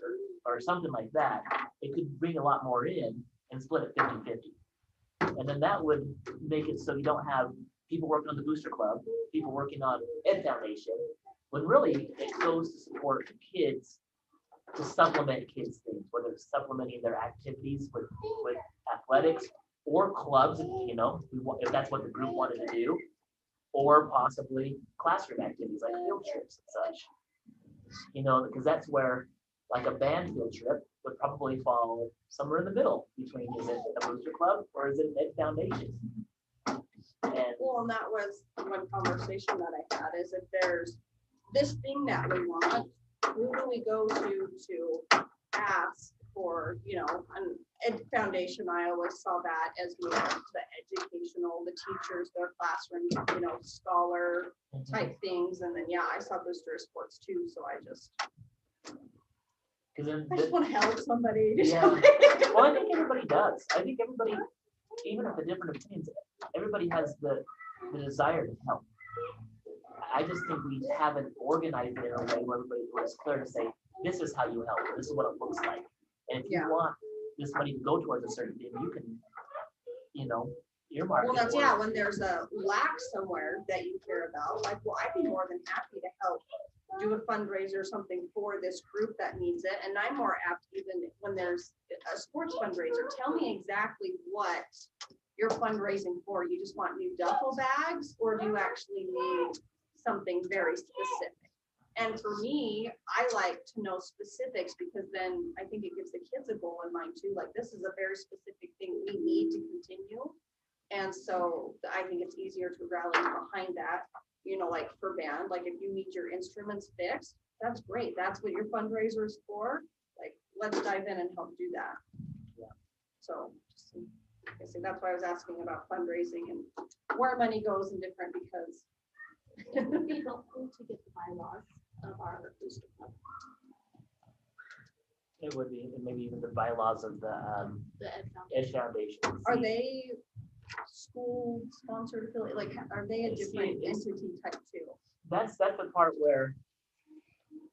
S6: or something like that, it could bring a lot more in and split it 50-50. And then that would make it so you don't have people working on the Booster Club, people working on Ed Foundation, when really it goes to support kids, to supplement kids' things, whether it's supplementing their activities with athletics or clubs, you know, if that's what the group wanted to do, or possibly classroom activities like field trips and such. You know, because that's where, like a band field trip would probably fall somewhere in the middle between, is it a Booster Club or is it an Ed Foundation? And
S5: Well, and that was one conversation that I had, is if there's this thing that we want, who do we go to ask for, you know, an Ed Foundation, I always saw that as more the educational, the teachers, their classroom, you know, scholar type things, and then, yeah, I saw Booster Sports too, so I just want to help somebody.
S6: Yeah. Well, I think everybody does. I think everybody, even if the different opinions, everybody has the desire to help. I just think we haven't organized it in a way where everybody was clear to say, this is how you help, this is what it looks like. And if you want this money to go towards a certain thing, you can, you know, earmark it.
S5: Well, that's, yeah, when there's a lack somewhere that you care about, like, well, I'd be more than happy to help do a fundraiser or something for this group that needs it. And I'm more apt, even when there's a sports fundraiser, tell me exactly what you're fundraising for. You just want new duffel bags, or do you actually need something very specific? And for me, I like to know specifics, because then I think it gives the kids a goal in mind too. Like, this is a very specific thing we need to continue. And so I think it's easier to rally behind that, you know, like for band, like if you need your instruments fixed, that's great. That's what your fundraiser is for. Like, let's dive in and help do that. Yeah. So I think that's why I was asking about fundraising and where money goes and different, because
S7: it would be helpful to get the bylaws of our Booster Club.
S6: It would be, and maybe even the bylaws of the Ed Foundation.
S5: Are they school sponsored affiliate? Like, are they a different entity type too?
S6: That's the part where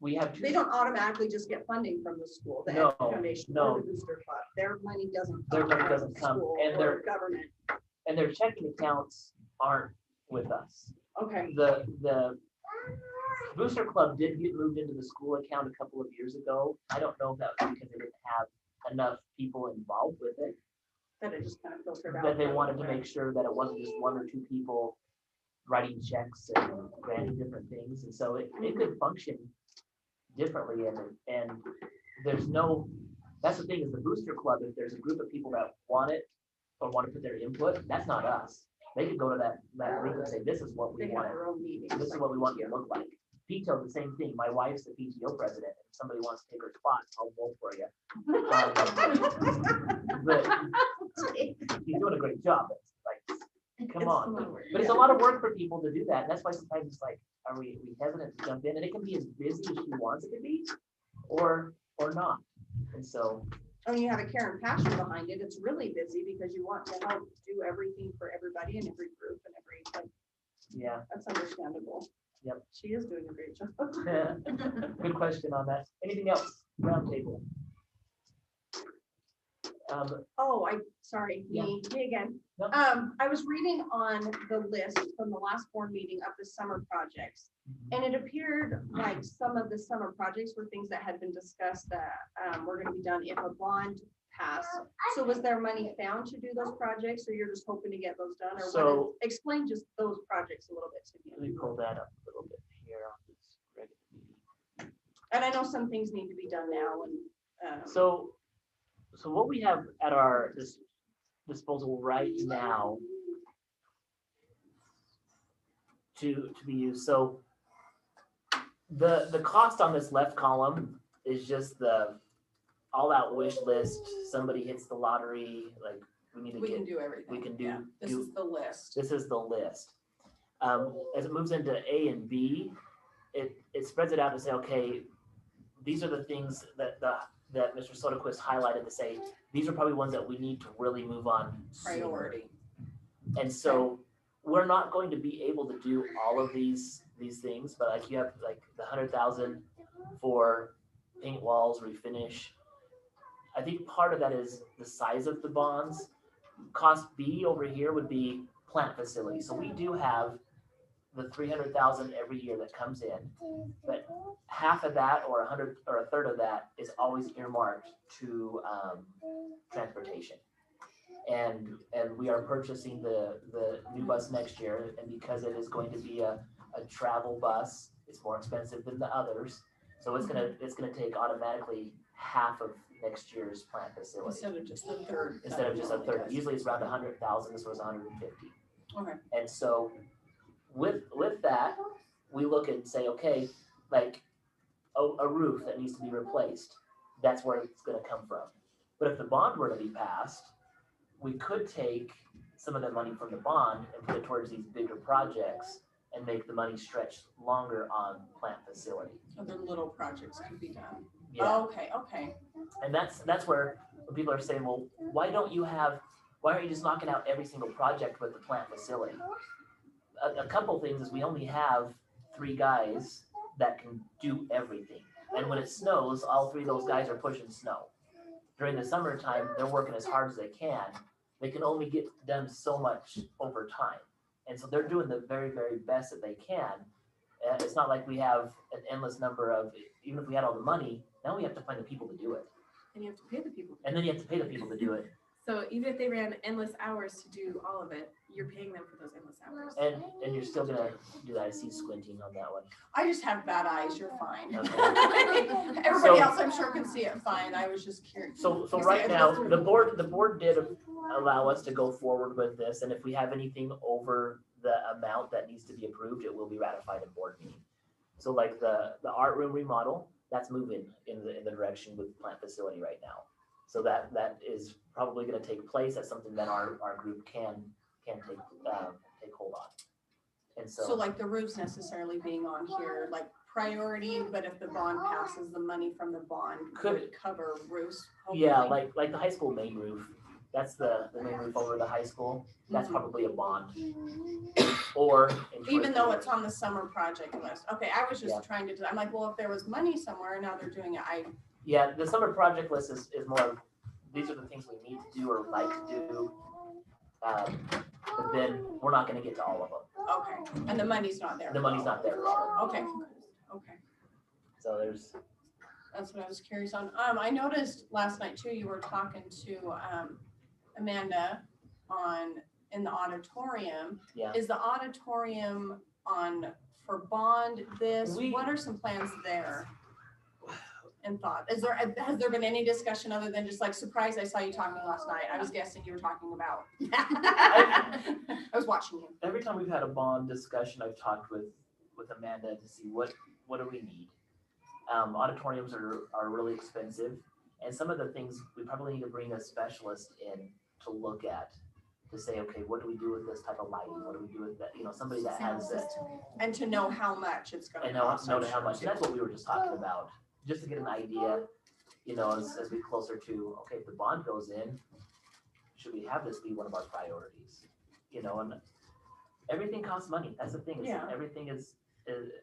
S6: we have.
S5: They don't automatically just get funding from the school, the Ed Foundation or the Booster Club. Their money doesn't come.
S6: Their money doesn't come, and their
S5: government.
S6: And their checking accounts aren't with us.
S5: Okay.
S6: The Booster Club did get moved into the school account a couple of years ago. I don't know if that was because they didn't have enough people involved with it.
S5: That it just kind of filtered out.
S6: That they wanted to make sure that it wasn't just one or two people writing checks and granting different things. And so it could function differently. And there's no, that's the thing, is the Booster Club, if there's a group of people that want it or want to put their input, that's not us. They could go to that group and say, this is what we want. This is what we want it to look like. PTO, the same thing. My wife's the PTO president. If somebody wants to take her spot, I'll vote for you. But she's doing a great job. It's like, come on. But it's a lot of work for people to do that. And that's why sometimes it's like, are we hesitant to jump in? And it can be as busy as she wants it to be, or not. And so.
S5: And you have a care and passion behind it. It's really busy because you want to help do everything for everybody in every group and every, like,
S6: yeah, that's
S5: understandable.
S6: Yep.
S5: She is doing a great job.
S6: Good question on that. Anything else? Round table.
S5: Sorry, me again.
S6: No.
S5: I was reading on the list from the last board meeting of the summer projects, and it appeared like some of the summer projects were things that had been discussed that were going to be done if a bond passed. So was there money found to do those projects, or you're just hoping to get those done? Or
S6: so,
S5: explain just those projects a little bit to me.
S6: Let me pull that up a little bit here on this regular meeting.
S5: And I know some things need to be done now. And
S6: so what we have at our disposal right now to be used. So the cost on this left column is just the all-out wish list. Somebody hits the lottery, like we can do everything. We can do.
S5: This is the list.
S6: This is the list. As it moves into A and B, it spreads it out to say, okay, these are the things that that Mr. Soderquist highlighted to say, these are probably ones that we need to really move on sooner.
S5: Priority.
S6: And so we're not going to be able to do all of these things, but like you have like the 100,000 for paint walls, refinish. I think part of that is the size of the bonds. Cost B over here would be plant facility. So we do have the 300,000 every year that comes in, but half of that or 100 or a third of that is always earmarked to transportation. And we are purchasing the new bus next year, and because it is going to be a travel bus, it's more expensive than the others. So it's gonna take automatically half of next year's plant facility.
S5: Instead of just a third.
S6: Instead of just a third. Usually it's around 100,000, this was 150.
S5: Okay.
S6: And so with that, we look and say, okay, like a roof that needs to be replaced, that's where it's gonna come from. But if the bond were to be passed, we could take some of the money from the bond and put it towards these bigger projects and make the money stretch longer on plant facility.
S5: Other little projects could be done.
S6: Yeah.
S5: Okay, okay.
S6: And that's where when people are saying, well, why aren't you just knocking out every single project with the plant facility? A couple things is we only have 3 guys that can do everything. And when it snows, all 3 of those guys are pushing snow. During the summertime, they're working as hard as they can. They can only get done so much over time. And so they're doing the very, very best that they can. It's not like we have an endless number of, even if we had all the money, now we have to find the people to do it.
S4: And you have to pay the people.
S6: And then you have to pay the people to do it.
S4: So even if they ran endless hours to do all of it, you're paying them for those endless hours.
S6: And you're still gonna do that. I see squinting on that one.
S5: I just have bad eyes, you're fine.
S6: Okay.
S5: Everybody
S6: So-
S5: else I'm sure can see it fine, I was just curious.
S6: So
S5: You
S6: right
S5: say
S6: now,
S5: endless-
S6: the board did allow us to go forward with this, and if we have anything over the amount that needs to be approved, it will be ratified in board meeting. So like the art room remodel, that's moving in the direction with plant facility right now. So that is probably gonna take place. That's something that our group can take hold on. And
S5: So like the roofs necessarily being on here, like priority, but if the bond passes, the money from the bond could cover roofs.
S6: yeah,
S5: hopefully.
S6: like the high school main roof, that's the main roof over the high school, that's
S5: Mhm.
S6: probably a bond. Or.
S5: Even though it's on the summer project list. Okay, I was just
S6: Yeah.
S5: trying to, I'm like, well, if there was money somewhere and now they're doing it,
S6: Yeah, the summer project list is more of, these are the things we need to do or like to do. But then we're not gonna get to all of them.
S5: okay, and the money's not there.
S6: The money's not there.
S5: Okay, okay.
S6: So there's,
S5: That's what I was curious on. I noticed last night too, you were talking to Amanda in the auditorium.
S6: Yeah.
S5: Is the auditorium for bond what are some plans there? And thought, has there been any discussion other than just like, surprise, I saw you talking last night. I was guessing you were talking about. I was watching you.
S6: every time we've had a bond discussion, I've talked with Amanda to see what do we need. Auditoriums are really expensive, and some of the things we probably need to bring a specialist in to look at, to say, okay, what do we do with this type of lighting? What do we do with that? Somebody that has that.
S5: And to know how much it's going to
S6: And
S5: cost.
S6: know how much, and that's what we were just talking about, just to get an idea, as we closer to, okay, if the bond goes in, should we have this be one of our priorities? And everything costs money, that's the thing,
S5: Yeah.
S6: Everything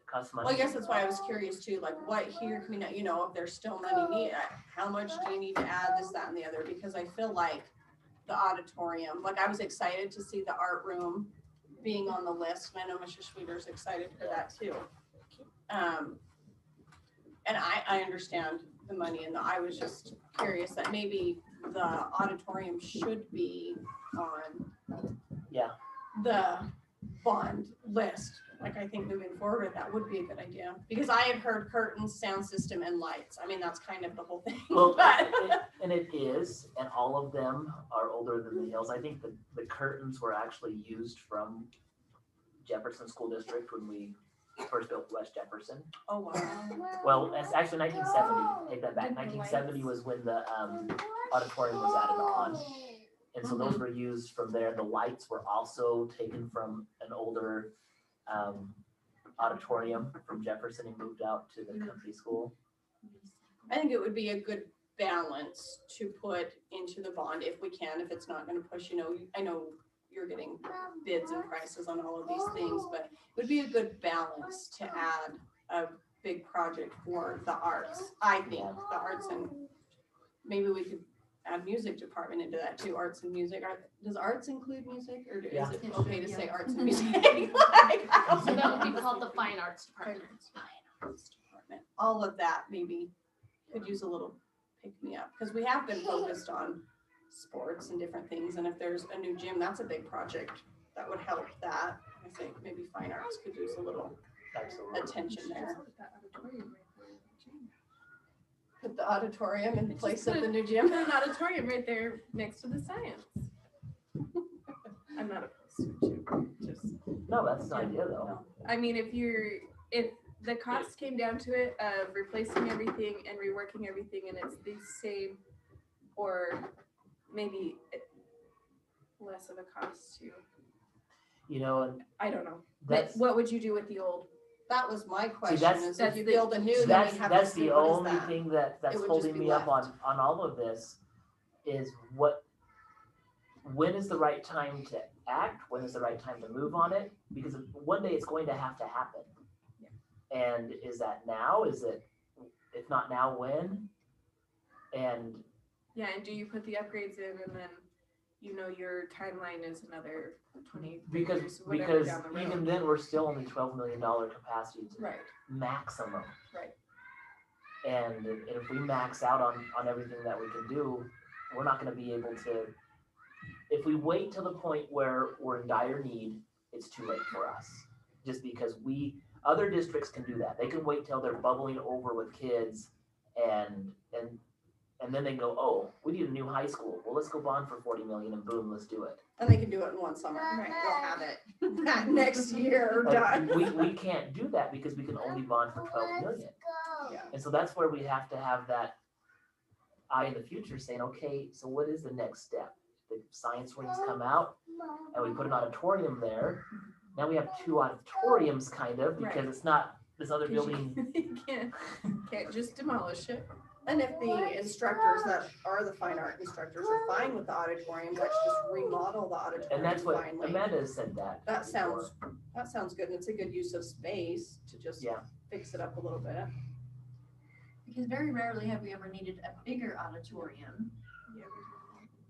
S6: costs money.
S5: Well, I guess that's why I was curious too, like what here can we, if there's still money needed, how much do you need to add this, that, and the other? Because I feel like the auditorium, like I was excited to see the art room being on the list, and I know Mr. Schweeder's excited for that too. And I understand the money, and I was just curious that maybe the auditorium should be on the bond list. Like, I think moving forward, that would be a good idea, because I had heard curtains, sound system, and lights. I mean, that's kind of the whole thing.
S6: Well,
S5: But
S6: and it is, and all of them are older than the hills. I think the curtains were actually used from Jefferson School District when we first built West Jefferson.
S5: oh wow.
S6: Well, it's actually 1970, take that back. 1970 was when the auditorium was added on. And so those were used from there. The lights were also taken from an older auditorium from Jefferson and moved out to the country school.
S5: I think it would be a good balance to put into the bond if we can, if it's not gonna push, I know you're getting bids and prices on all of these things, but it would be a good balance to add a big project for the arts. I think the arts, and maybe we could add music department into that too, arts and music. Does arts include music, or is it okay to say arts and music?
S7: So that would be called the Fine Arts Department.
S5: Arts department. All of that maybe could use a little pick me up, because we have been focused on sports and different things, and if there's a new gym, that's a big project that would help that. I think maybe fine arts could use a little attention there. Put the auditorium in place of the new gym.
S4: Put an auditorium right there next to the science. I'm not opposed to it, just.
S6: No, that's the idea though.
S4: I mean, if the cost came down to it of replacing everything and reworking everything, and it's the same, or maybe less of a cost to,
S6: And
S4: I don't know.
S6: that's,
S4: What would you do with the old?
S5: That was my question,
S6: that's-
S5: is if
S4: that's
S5: you
S4: the-
S5: build a new, then we have to
S6: that's
S5: see
S6: the
S5: what is
S6: only
S5: that.
S6: thing that's
S5: It would just
S6: holding
S5: be
S6: me up
S5: left.
S6: on all of this is when is the right time to act? When is the right time to move on it? Because one day it's going to have to happen.
S4: Yeah.
S6: And is that now? Is it, if not now, when? And
S4: Yeah, and do you put the upgrades in, and then your timeline is another 20
S6: because
S4: years, whatever,
S6: because
S4: down the road.
S6: even then we're still only $12 million capacity to
S4: Right.
S6: maximum.
S4: Right.
S6: And if we max out on everything that we can do, we're not going to be able to. If we wait till the point where we're in dire need, it's too late for us. Just because other districts can do that. They can wait till they're bubbling over with kids and then they go, oh, we need a new high school. Well, let's go bond for 40 million and boom, let's do it.
S5: And they can do it in one summer.
S4: Right.
S5: They'll have it that next year
S6: Like,
S5: done.
S6: we can't do that because we can only bond for 12 million.
S5: Yeah.
S6: And so that's where we have to have that eye in the future saying, okay, so what is the next step? The science rings come out and we put an auditorium there. Now we have two auditoriums kind of, because
S4: Right.
S6: it's not this other building.
S4: You can't just demolish it.
S5: And if the instructors that are the fine art instructors are fine with the auditorium, let's just remodel the auditorium.
S6: And that's what
S5: finally.
S6: Amanda has said that.
S5: That
S6: before.
S5: sounds good, and it's a good use of space to just
S6: Yeah.
S5: fix it up a little bit.
S2: Because very rarely have we ever needed a bigger auditorium.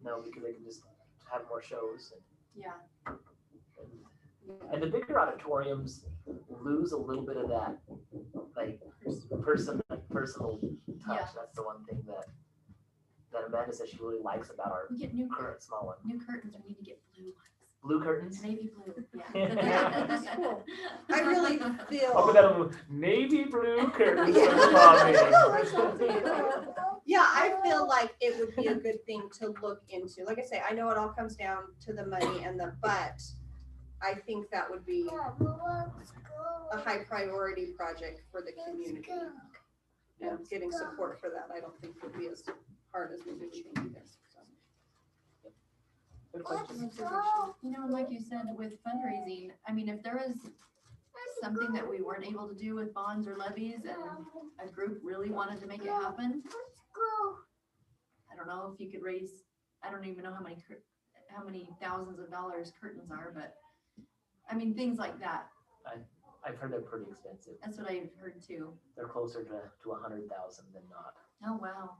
S6: No, because they can just have more shows.
S2: Yeah.
S6: And the bigger auditoriums lose a little bit of that, like personal touch.
S2: Yeah.
S6: That's the one thing that Amanda says she really likes about our
S2: We get new
S6: current small one.
S2: new curtains. We need to get blue ones.
S6: Blue curtains.
S2: Navy blue.
S5: That's cool. I really
S6: I'll put
S5: feel,
S6: that on navy blue curtains.
S5: Yeah.
S6: for the meeting.
S5: yeah, I feel like it would be a good thing to look into. Like I say, I know it all comes down to the money but I think that would be a high priority project for the community. And getting support for that, I don't think would be as hard as maybe we think it is. So.
S6: Good question.
S2: And like you said, with fundraising, I mean, if there was something that we weren't able to do with bonds or levies and a group really wanted to make it happen, I don't know if you could raise, I don't even know how many thousands of dollars curtains are, but I mean, things like that.
S6: I've heard they're pretty expensive.
S2: That's what I've heard too.
S6: They're closer to 100,000 than not.
S2: Oh, wow.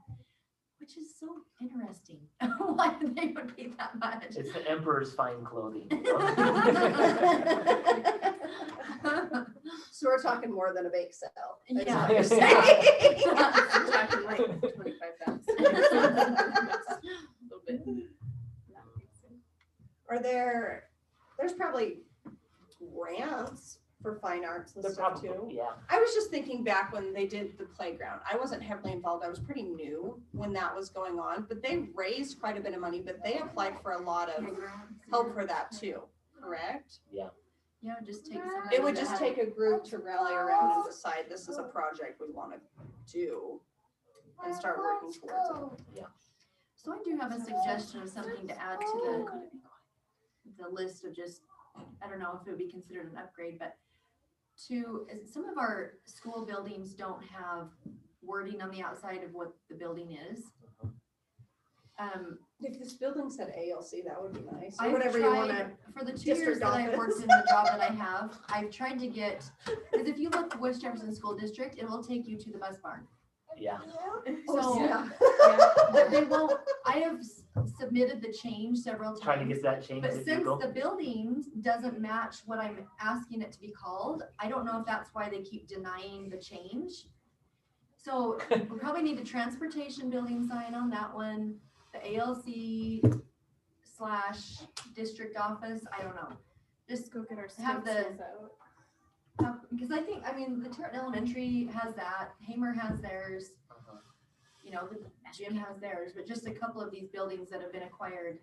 S2: Which is so interesting. Why they would be that much.
S6: It's the emperor's fine clothing.
S5: So we're talking more than a bake sale. That's
S2: Yeah.
S5: what you're saying.
S4: I'm talking like 25,000. A little bit.
S5: Are there's probably grants for fine arts and
S6: They're
S5: stuff
S6: probably,
S5: too.
S6: yeah.
S5: I was just thinking back when they did the playground. I wasn't heavily involved. I was pretty new when that was going on, but they raised quite a bit of money, but they applied for a lot of help for that too, correct?
S2: Yeah, just take somebody.
S5: It would
S2: that
S5: just
S2: had-
S5: take a group to rally around and decide this is a project we want to do and start working towards it.
S2: So I do have a suggestion of something to add to the list of just, I don't know if it would be considered an upgrade, but some of our school buildings don't have wording on the outside of what the building is.
S5: If this building said ALC, that would be nice. Or
S2: I've
S5: whatever you
S2: tried-
S5: wanna.
S2: For the 2
S5: district
S2: years that I've
S5: office.
S2: worked in the job that I have, I've tried to get, because if you look West Jefferson School District, it will take you to the bus barn.
S1: Yeah,
S2: So,
S5: yeah.
S2: but they won't, I have submitted the change several
S1: trying to
S2: times.
S1: get that changed
S2: But
S1: at
S2: since
S1: Google.
S2: the building doesn't match what I'm asking it to be called, I don't know if that's why they keep denying the change. So we probably need a transportation building sign on that one, the ALC / district office, I don't know. Just
S4: Go get our
S2: have the-
S4: stencils out.
S2: because I think, I mean, the Tarrant Elementary has that, Hamer has theirs,
S1: Uh-huh.
S2: you know, the gym has theirs, but just a couple of these buildings that have been acquired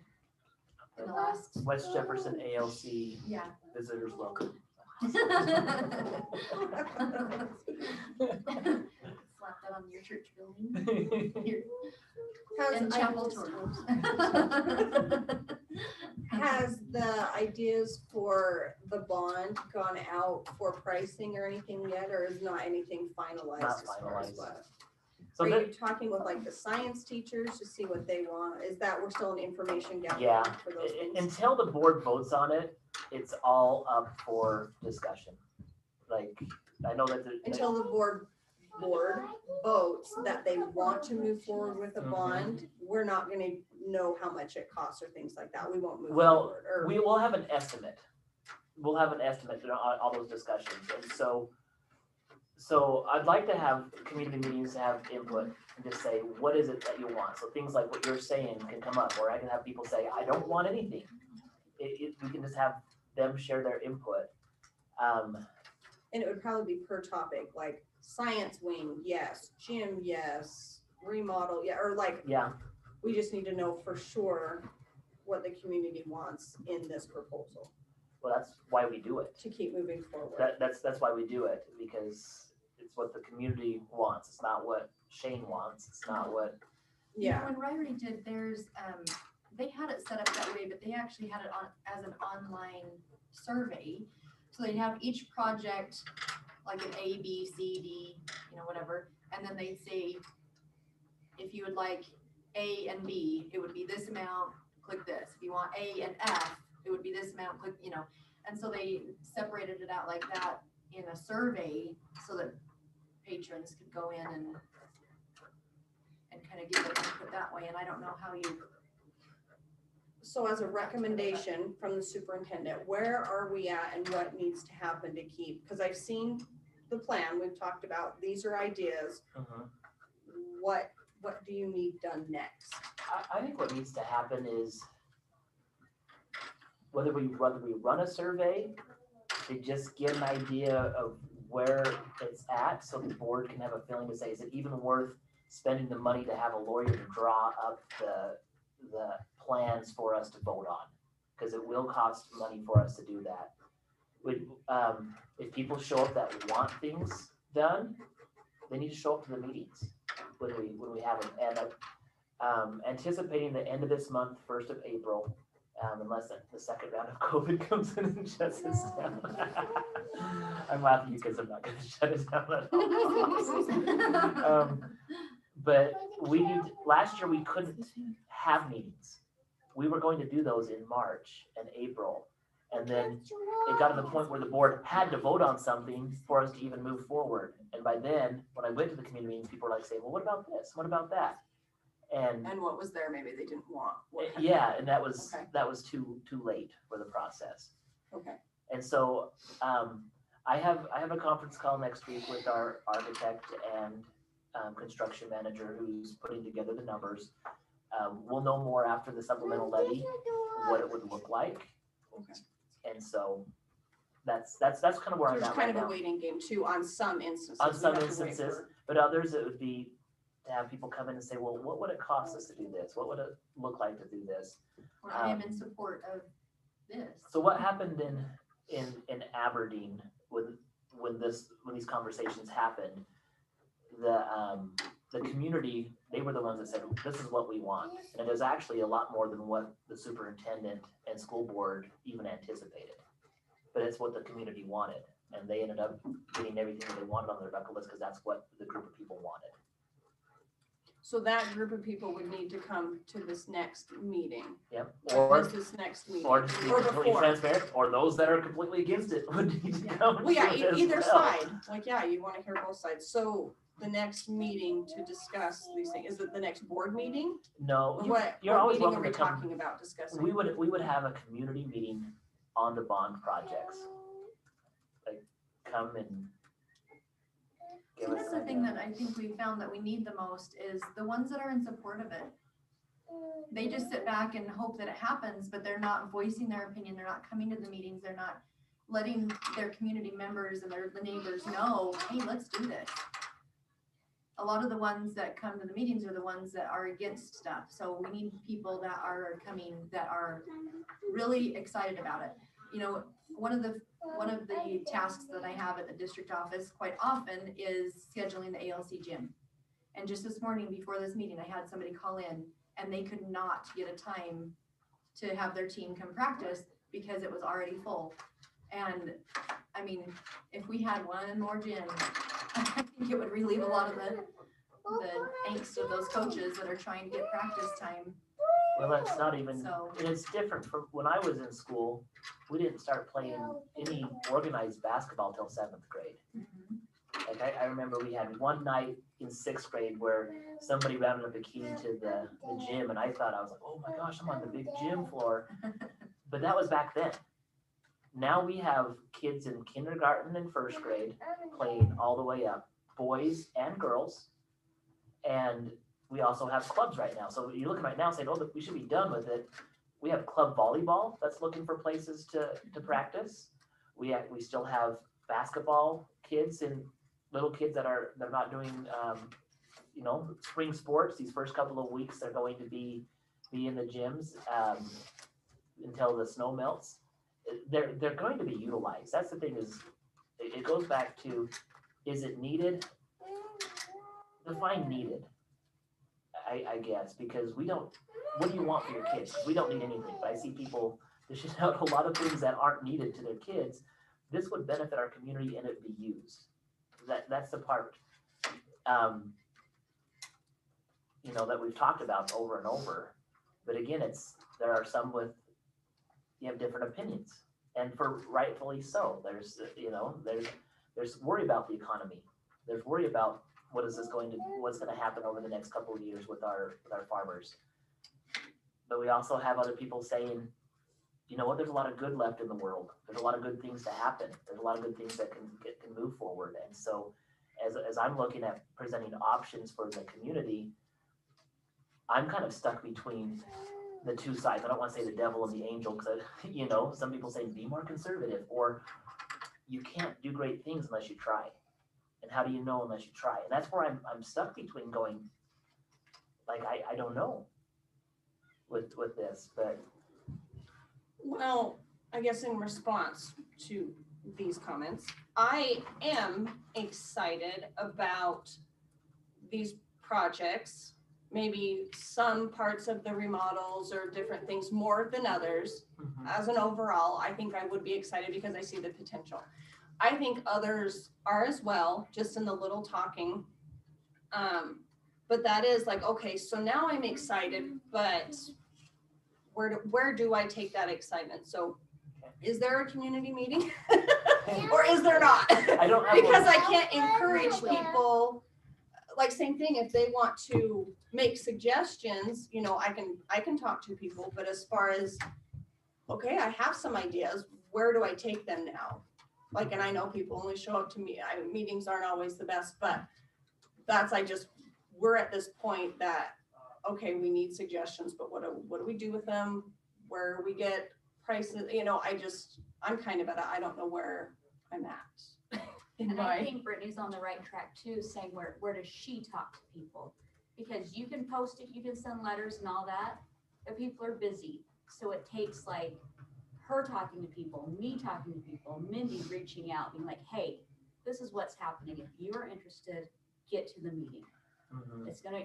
S2: in the last,
S1: West Jefferson ALC
S2: yeah.
S1: visitors welcome.
S2: Slap that on your church building. Your- And chapel tours.
S5: Has the ideas for the bond gone out for pricing or anything yet, or is not anything finalized
S1: Not
S5: as far as
S1: finalized.
S5: what?
S1: So
S5: Are
S1: that,
S5: you talking with like the science teachers to see what they want? Is that we're still in information gathering
S1: yeah,
S5: for those things?
S1: until the board votes on it, it's all up for discussion. Like, I know that
S5: Until the board votes that they want to move forward with a
S1: Mhm.
S5: bond, we're not gonna know how much it costs or things like that. We won't move
S1: Well,
S5: forward. Or
S1: we will have an estimate. We'll have an estimate on all those discussions, and so I'd like to have community meetings have input and just say, what is it that you want? So things like what you're saying can come up, or I can have people say, I don't want anything. We can just have them share their input.
S5: And it would probably be per topic, like science wing, yes, gym, yes, remodel, yeah, or like,
S1: Yeah,
S5: we just need to know for sure what the community wants in this proposal
S1: well, that's why we do it.
S5: to keep moving forward.
S1: That's why we do it, because it's what the community wants. It's not what Shane wants. It's not what,
S5: Yeah,
S2: When Ryrie did theirs, they had it set up that way, but they actually had it on as an online survey. So they'd have each project, like an A, B, C, D, you know, whatever, and then they'd say, if you would like A and B, it would be this amount, click this. If you want A and F, it would be this amount, click, you know. And so they separated it out like that in a survey so that patrons could go in and kind of give their input that way. And I don't know how you,
S5: so as a recommendation from the superintendent, where are we at and what needs to happen to keep, because I've seen the plan, we've talked about, these are ideas. What do you need done next?
S1: I think what needs to happen is whether we run a survey to just get an idea of where it's at, so the board can have a feeling to say, is it even worth spending the money to have a lawyer to draw up the plans for us to vote on? Because it will cost money for us to do that. If people show up that want things done, they need to show up to the meetings when we have them. And anticipating the end of this month, 1st of April, unless the second round of COVID comes in and shuts us down. I'm laughing because I'm not going to shut us down at all. But last year we couldn't have meetings. We were going to do those in March and April. And then it got to the point where the board had to vote on something for us to even move forward. And by then, when I went to the community meetings, people were like saying, well, what about this? What about that? And
S5: what was there, maybe they didn't want.
S1: yeah, and that was
S5: Okay.
S1: too late for the process.
S5: Okay.
S1: And so I have a conference call next week with our architect and construction manager who's putting together the numbers. We'll know more after the supplemental levy, what it would look like.
S5: Okay.
S1: And so that's kind of where I'm
S5: There's
S1: at
S5: kind
S1: right
S5: of a
S1: now.
S5: waiting game too, on some instances.
S1: On
S5: We
S1: some
S5: have to wait
S1: instances,
S5: for-
S1: but others it would be to have people come in and say, well, what would it cost us to do this? What would it look like to do this?
S2: or I am in support of this.
S1: So what happened in Aberdeen when these conversations happened, the community, they were the ones that said, this is what we want. And it was actually a lot more than what the superintendent and school board even anticipated. But it's what the community wanted. And they ended up getting everything that they wanted on their bucket list because that's what the group of people wanted.
S5: So that group of people would need to come to this next meeting.
S6: Yep,
S5: Or this next meeting.
S6: or just be completely
S5: before.
S6: transparent, or those that are completely against it would need to
S5: Yeah.
S6: come.
S5: Well, yeah,
S6: to it as
S5: either
S6: well.
S5: side, like, yeah, you wanna hear both sides, so the next meeting to discuss these things, is it the next board meeting?
S6: No,
S5: Or
S6: you're
S5: what
S6: always
S5: meeting are
S6: welcome
S5: we
S6: to come.
S5: talking about discussing?
S6: We would have a community meeting on the bond projects. Like, come and give
S2: So
S6: us
S2: that's
S6: an
S2: the thing
S6: idea.
S2: that I think we found that we need the most is the ones that are in support of it. They just sit back and hope that it happens, but they're not voicing their opinion. They're not coming to the meetings. They're not letting their community members and the neighbors know, hey, let's do this. A lot of the ones that come to the meetings are the ones that are against stuff. So we need people that are coming, that are really excited about it. You know, one of the tasks that I have at the district office quite often is scheduling the ALC gym. And just this morning before this meeting, I had somebody call in and they could not get a time to have their team come practice because it was already full. And I mean, if we had one more gym, I think it would relieve a lot of the angst of those coaches that are trying to get practice time.
S6: Well, that's not even,
S2: So-
S6: and it's different from when I was in school. We didn't start playing any organized basketball till 7th grade. Like I remember we had one night in 6th grade where somebody rounded up a key to the gym, and I thought, I was like, oh my gosh, I'm on the big gym floor. But that was back then. Now we have kids in kindergarten and 1st grade playing all the way up, boys and girls. And we also have clubs right now. So you're looking right now saying, oh, we should be done with it. We have club volleyball that's looking for places to practice. We still have basketball kids and little kids they're not doing, spring sports. These first couple of weeks, they're going to be in the gyms until the snow melts. They're going to be utilized. That's the thing is, it goes back to, is it needed? Define needed, I guess, because what do you want for your kids? We don't need anything, but I see people dishing out a lot of things that aren't needed to their kids. This would benefit our community and it be used. That's the part, that we've talked about over and over. But again, there are some you have different opinions, and for rightfully so. There's worry about the economy. There's worry about what's going to happen over the next couple of years with our farmers. But we also have other people saying, you know what, there's a lot of good left in the world. There's a lot of good things to happen. There's a lot of good things that can move forward. And so as I'm looking at presenting options for the community, I'm kind of stuck between the two sides. I don't want to say the devil and the angel, because some people say be more conservative, or you can't do great things unless you try. And how do you know unless you try? And that's where I'm stuck between going, like, I don't know with this, but.
S5: Well, I guess in response to these comments, I am excited about these projects, maybe some parts of the remodels or different things more than others. As an overall, I think I would be excited because I see the potential. I think others are as well, just in the little talking. But that is like, okay, so now I'm excited, but where do I take that excitement? So is there a community meeting or is there not?
S6: I don't have
S5: Because I can't encourage people, like same thing, if they want to make suggestions, I can talk to people, but as far as, okay, I have some ideas, where do I take them now? Like, and I know people only show up to me, meetings aren't always the best, but we're at this point that, okay, we need suggestions, but what do we do with them? Where we get prices, I'm kind of I don't know where I'm at.
S7: And I think Brittany's on the right track too, saying where does she talk to people? Because you can post it, you can send letters and all that, but people are busy. So it takes like her talking to people, me talking to people, Mindy reaching out, being like, hey, this is what's happening. If you are interested, get to the meeting. It's gonna.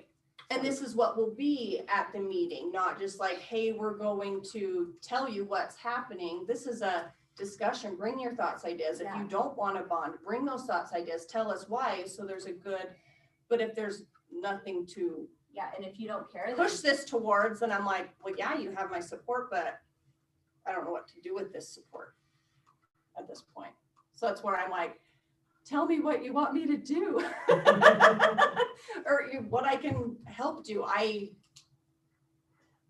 S5: And this is what will be at the meeting, not just like, hey, we're going to tell you what's happening. This is a discussion. Bring your thoughts, ideas. If you don't want a bond, bring those thoughts, ideas. Tell us why. So there's but if there's nothing to,
S7: Yeah, and if you don't care, then
S5: push this towards, and I'm like, well, yeah, you have my support, but I don't know what to do with this support at this point. So that's where I'm like, tell me what you want me to do. Or what I can help do.
S6: Let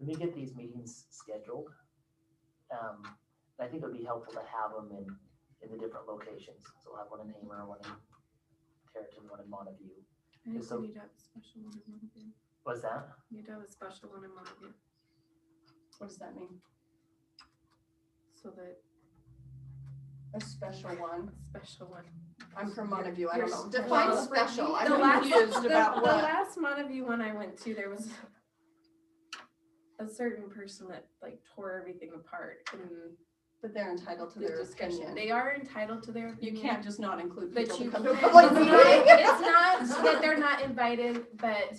S6: me get these meetings scheduled. I think it would be helpful to have them in the different locations. So we'll have one in Hamer, one in Territon, one in Montague.
S4: I think
S6: So-
S4: we need to have a special one in Montague.
S6: What's that?
S4: We need to have a special one in Montague,
S5: What does that mean?
S4: so that
S5: A special one.
S4: a special one.
S5: I'm from Montague. I don't know.
S4: You're-
S5: Define
S4: well,
S5: special. I'm
S4: The last,
S5: confused about
S4: the
S5: what.
S4: last Montague one I went to, there was a certain person that like tore everything apart in
S5: But they're entitled to
S4: the
S5: their
S4: discussion.
S5: opinion.
S4: They are entitled to their
S5: You
S4: opinion.
S5: can't just not include
S4: But
S5: people
S4: you
S5: to come
S4: can,
S5: to a public
S4: it's
S5: meeting.
S4: not that they're not invited, but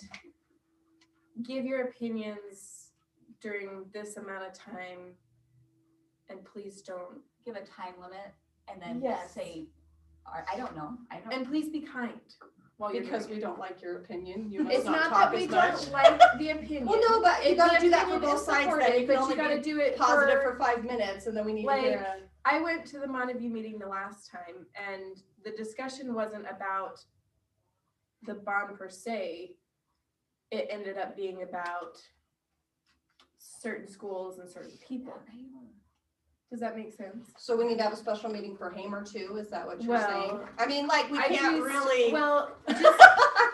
S4: give your opinions during this amount of time. And please don't,
S7: give a time limit and then
S4: Yes.
S7: say, or I don't know, I don't.
S4: and please be kind while you're
S5: Because
S4: doing
S5: we
S4: it.
S5: don't like your opinion, you must
S4: It's not
S5: not
S4: that
S5: talk
S4: we
S5: as much.
S4: don't like the opinion.
S5: Well, no, but you
S4: If
S5: gotta
S4: the
S5: do that for
S4: opinion
S5: both
S4: is
S5: sides, then
S4: supported,
S5: you can
S4: but
S5: only
S4: you gotta
S5: be
S4: do it
S5: positive
S4: for
S5: for 5 minutes, and then we need to
S4: like,
S5: hear
S4: I went to the Montague meeting the last time and the discussion wasn't about the bond per se. It ended up being about certain schools and certain people. Does that make sense?
S5: So we need to have a special meeting for Hamer too, is that what you're
S4: Well,
S5: saying? I mean, like, we
S4: I
S5: can't
S4: choose-
S5: really.
S4: Well,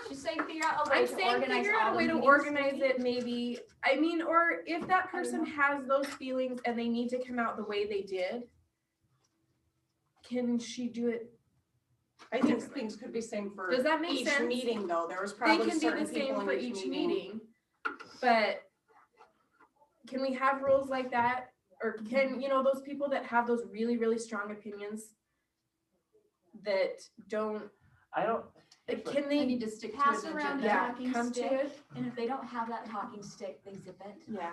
S7: She's saying figure out a way
S4: I'm
S7: to
S4: saying
S7: organize
S4: figure out
S7: all
S4: a
S7: the
S4: way to
S7: meetings,
S4: organize
S7: maybe.
S4: it maybe. I mean, or if that person
S7: know.
S4: has those feelings and they need to come out the way they did, can she do it?
S5: I think things could be same for
S4: Does that make
S5: each
S4: sense?
S5: meeting though, there was
S4: They
S5: probably
S4: can do
S5: certain
S4: the
S5: people
S4: same for
S5: in
S4: each meeting, but can we have rules like that? Or can, you know, those people that have those really, really strong opinions that don't,
S6: I don't.
S4: can
S2: They
S4: they,
S2: need to stick to
S7: Pass
S2: an
S7: around
S2: agenda.
S7: the
S4: yeah,
S7: talking
S4: come to
S7: stick,
S4: it?
S7: and if they don't have that talking stick, they zip it.
S4: Yeah,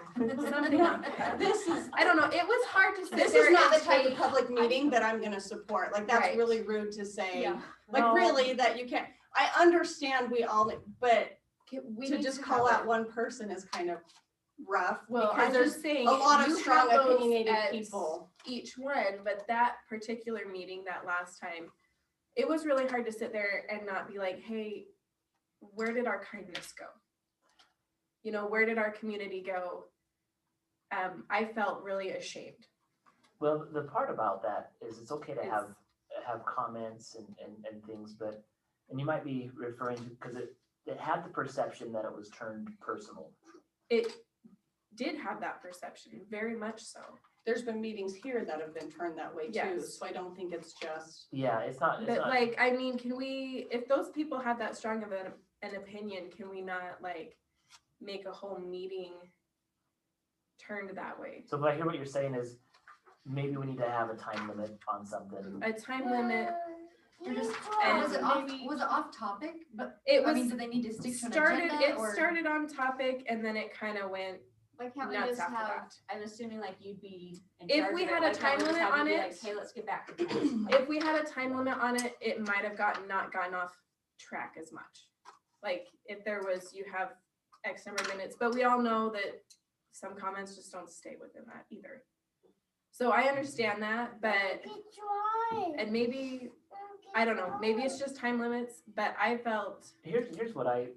S4: something like that.
S5: This is,
S4: I don't know, it was hard to sit
S5: this
S4: there
S5: is not
S4: and
S5: the type of
S4: take-
S5: public meeting that I'm gonna support, like, that's
S4: Right.
S5: really rude to say.
S7: Yeah.
S5: Like,
S4: No.
S5: really, that you can't, I understand we all, but
S4: We
S5: to
S4: need
S5: just
S4: to
S5: call
S4: have
S5: out
S4: it.
S5: one person is kind of rough.
S4: Well,
S5: because
S4: I'm
S5: there's
S4: just saying.
S5: a lot of
S4: you
S5: strong
S4: have those
S5: opinionated
S4: at
S5: people.
S4: Each one, but that particular meeting that last time, it was really hard to sit there and not be like, hey, where did our kindness go? You know, where did our community go? I felt really ashamed.
S6: Well, the part about that is it's okay to have comments and things, but, and you might be referring to, because it had the perception that it was turned personal.
S4: It did have that perception, very much so.
S5: There's been meetings here that have been turned that way too,
S4: Yes.
S5: so I don't think it's just.
S6: Yeah, it's not,
S4: But like, I mean, can we, if those people have that strong of an opinion, can we not like make a whole meeting turned that way?
S6: so if I hear what you're saying is, maybe we need to have a time limit on something.
S4: A time limit,
S2: Or just,
S4: And
S2: was it off,
S7: maybe-
S2: was it off topic? But,
S4: it
S2: I mean,
S4: was
S2: do they need to stick to an
S4: started,
S2: agenda
S4: it
S2: or?
S4: started on topic and then it kind of went,
S7: Why can't we
S4: Nuts
S7: just
S4: after
S7: have,
S4: that.
S7: I'm assuming like you'd be in
S4: If
S7: charge
S4: we
S7: of it,
S4: had a
S7: why can't
S4: time
S7: we just
S4: limit
S7: have you
S4: on
S7: be
S4: it-
S7: like, hey, let's get back to this.
S4: if we had a time limit on it, it might have not gotten off track as much. Like if there was, you have X number of minutes, but we all know that some comments just don't stay within that either. So I understand that, but, and maybe, I don't know, maybe it's just time limits, but I felt
S6: Here's what I,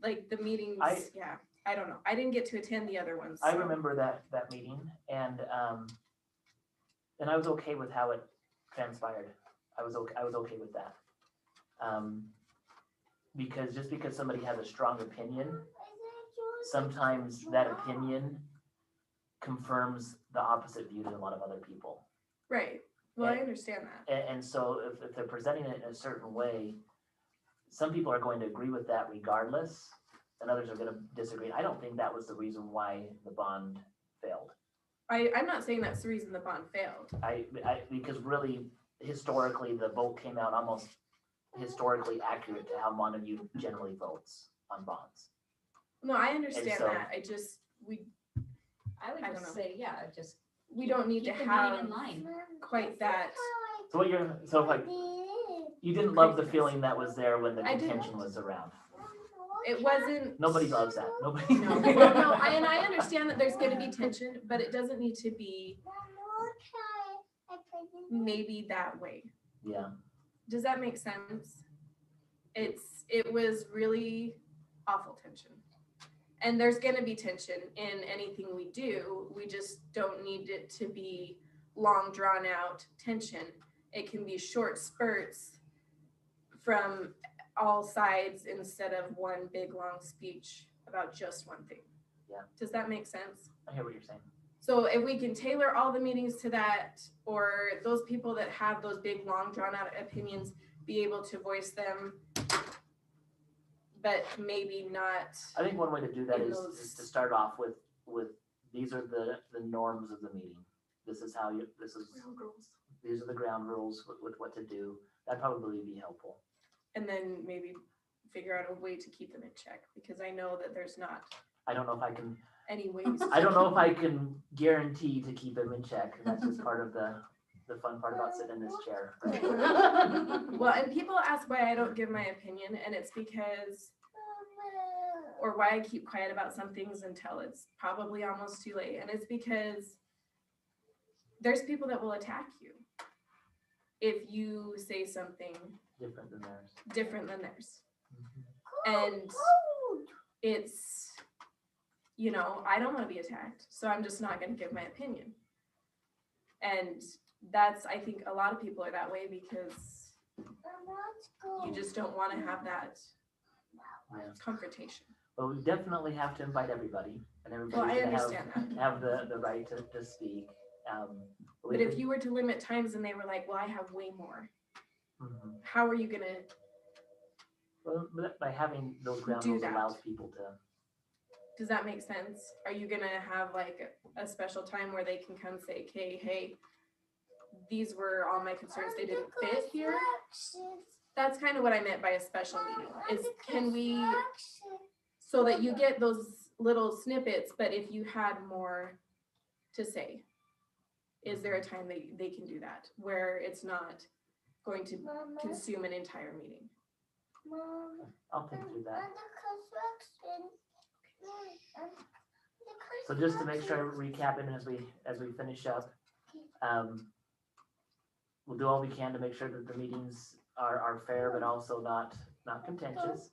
S4: like the meetings,
S6: I-
S4: yeah, I don't know. I didn't get to attend the other ones.
S6: I
S4: so.
S6: remember that meeting, and I was okay with how it transpired. I was okay with that. Because just because somebody has a strong opinion, sometimes that opinion confirms the opposite view to a lot of other people.
S4: Right, well, I
S6: And-
S4: understand that.
S6: And so if they're presenting it in a certain way, some people are going to agree with that regardless, and others are gonna disagree. I don't think that was the reason why the bond failed.
S4: I'm not saying that's the reason the bond failed.
S6: Because really, historically, the vote came out almost historically accurate to how Montague generally votes on bonds.
S4: No, I understand
S6: so-
S4: that. I just,
S7: I would
S4: I don't
S7: just
S4: know.
S7: say, yeah, just.
S4: we don't need to
S7: keep the meeting
S4: have
S7: in line.
S4: quite that.
S6: So like, you didn't love the feeling that was there when the
S4: I didn't.
S6: contention was around.
S4: it wasn't.
S6: Nobody loves that. Nobody.
S4: No, well, no, and I understand that there's gonna be tension, but it doesn't need to be maybe that way.
S6: Yeah.
S4: Does that make sense? It was really awful tension. And there's gonna be tension in anything we do. We just don't need it to be long drawn out tension. It can be short spurts from all sides instead of one big long speech about just one thing.
S6: Yeah.
S4: Does that make sense?
S6: I hear what you're saying.
S4: So if we can tailor all the meetings to that, or those people that have those big, long, drawn-out opinions, be able to voice them, but maybe not.
S6: I think one way to do that
S4: In
S6: is
S4: those-
S6: to start off with these are the norms of the meeting. This is how you, these are the ground rules with what to do. That'd probably be helpful.
S4: And then maybe figure out a way to keep them in check, because I know that there's not
S6: I don't know if I can,
S4: any ways.
S6: I don't know if I can guarantee to keep him in check. That's just part of the fun part about sitting in this chair.
S4: Well, and people ask why I don't give my opinion, and it's because, or why I keep quiet about some things until it's probably almost too late. And it's because there's people that will attack you if you say something
S6: Different than theirs.
S4: different than theirs.
S6: Mhm.
S4: And it's, you know, I don't want to be attacked, so I'm just not going to give my opinion. And that's, I think a lot of people are that way because you just don't want to have that
S6: Yeah.
S4: confrontation.
S6: But we definitely have to invite everybody, and
S4: Well,
S6: everybody's
S4: I
S6: gonna
S4: understand that.
S6: have the right to speak.
S4: But if you were to limit times and they were like, well, I have way more,
S6: Mhm.
S4: how are you gonna,
S6: Well, but by having those ground
S4: Do
S6: rules
S4: that.
S6: allows people to,
S4: does that make sense? Are you gonna have like a special time where they can come say, okay, hey, these were all my concerns, they didn't fit here? That's kind of what I meant by a special meeting, is can we, so that you get those little snippets, but if you had more to say, is there a time that they can do that, where it's not going to consume an entire meeting?
S6: I'll think through that. So just to make sure I'm recapping as we finish up, we'll do all we can to make sure that the meetings are fair, but also not contentious.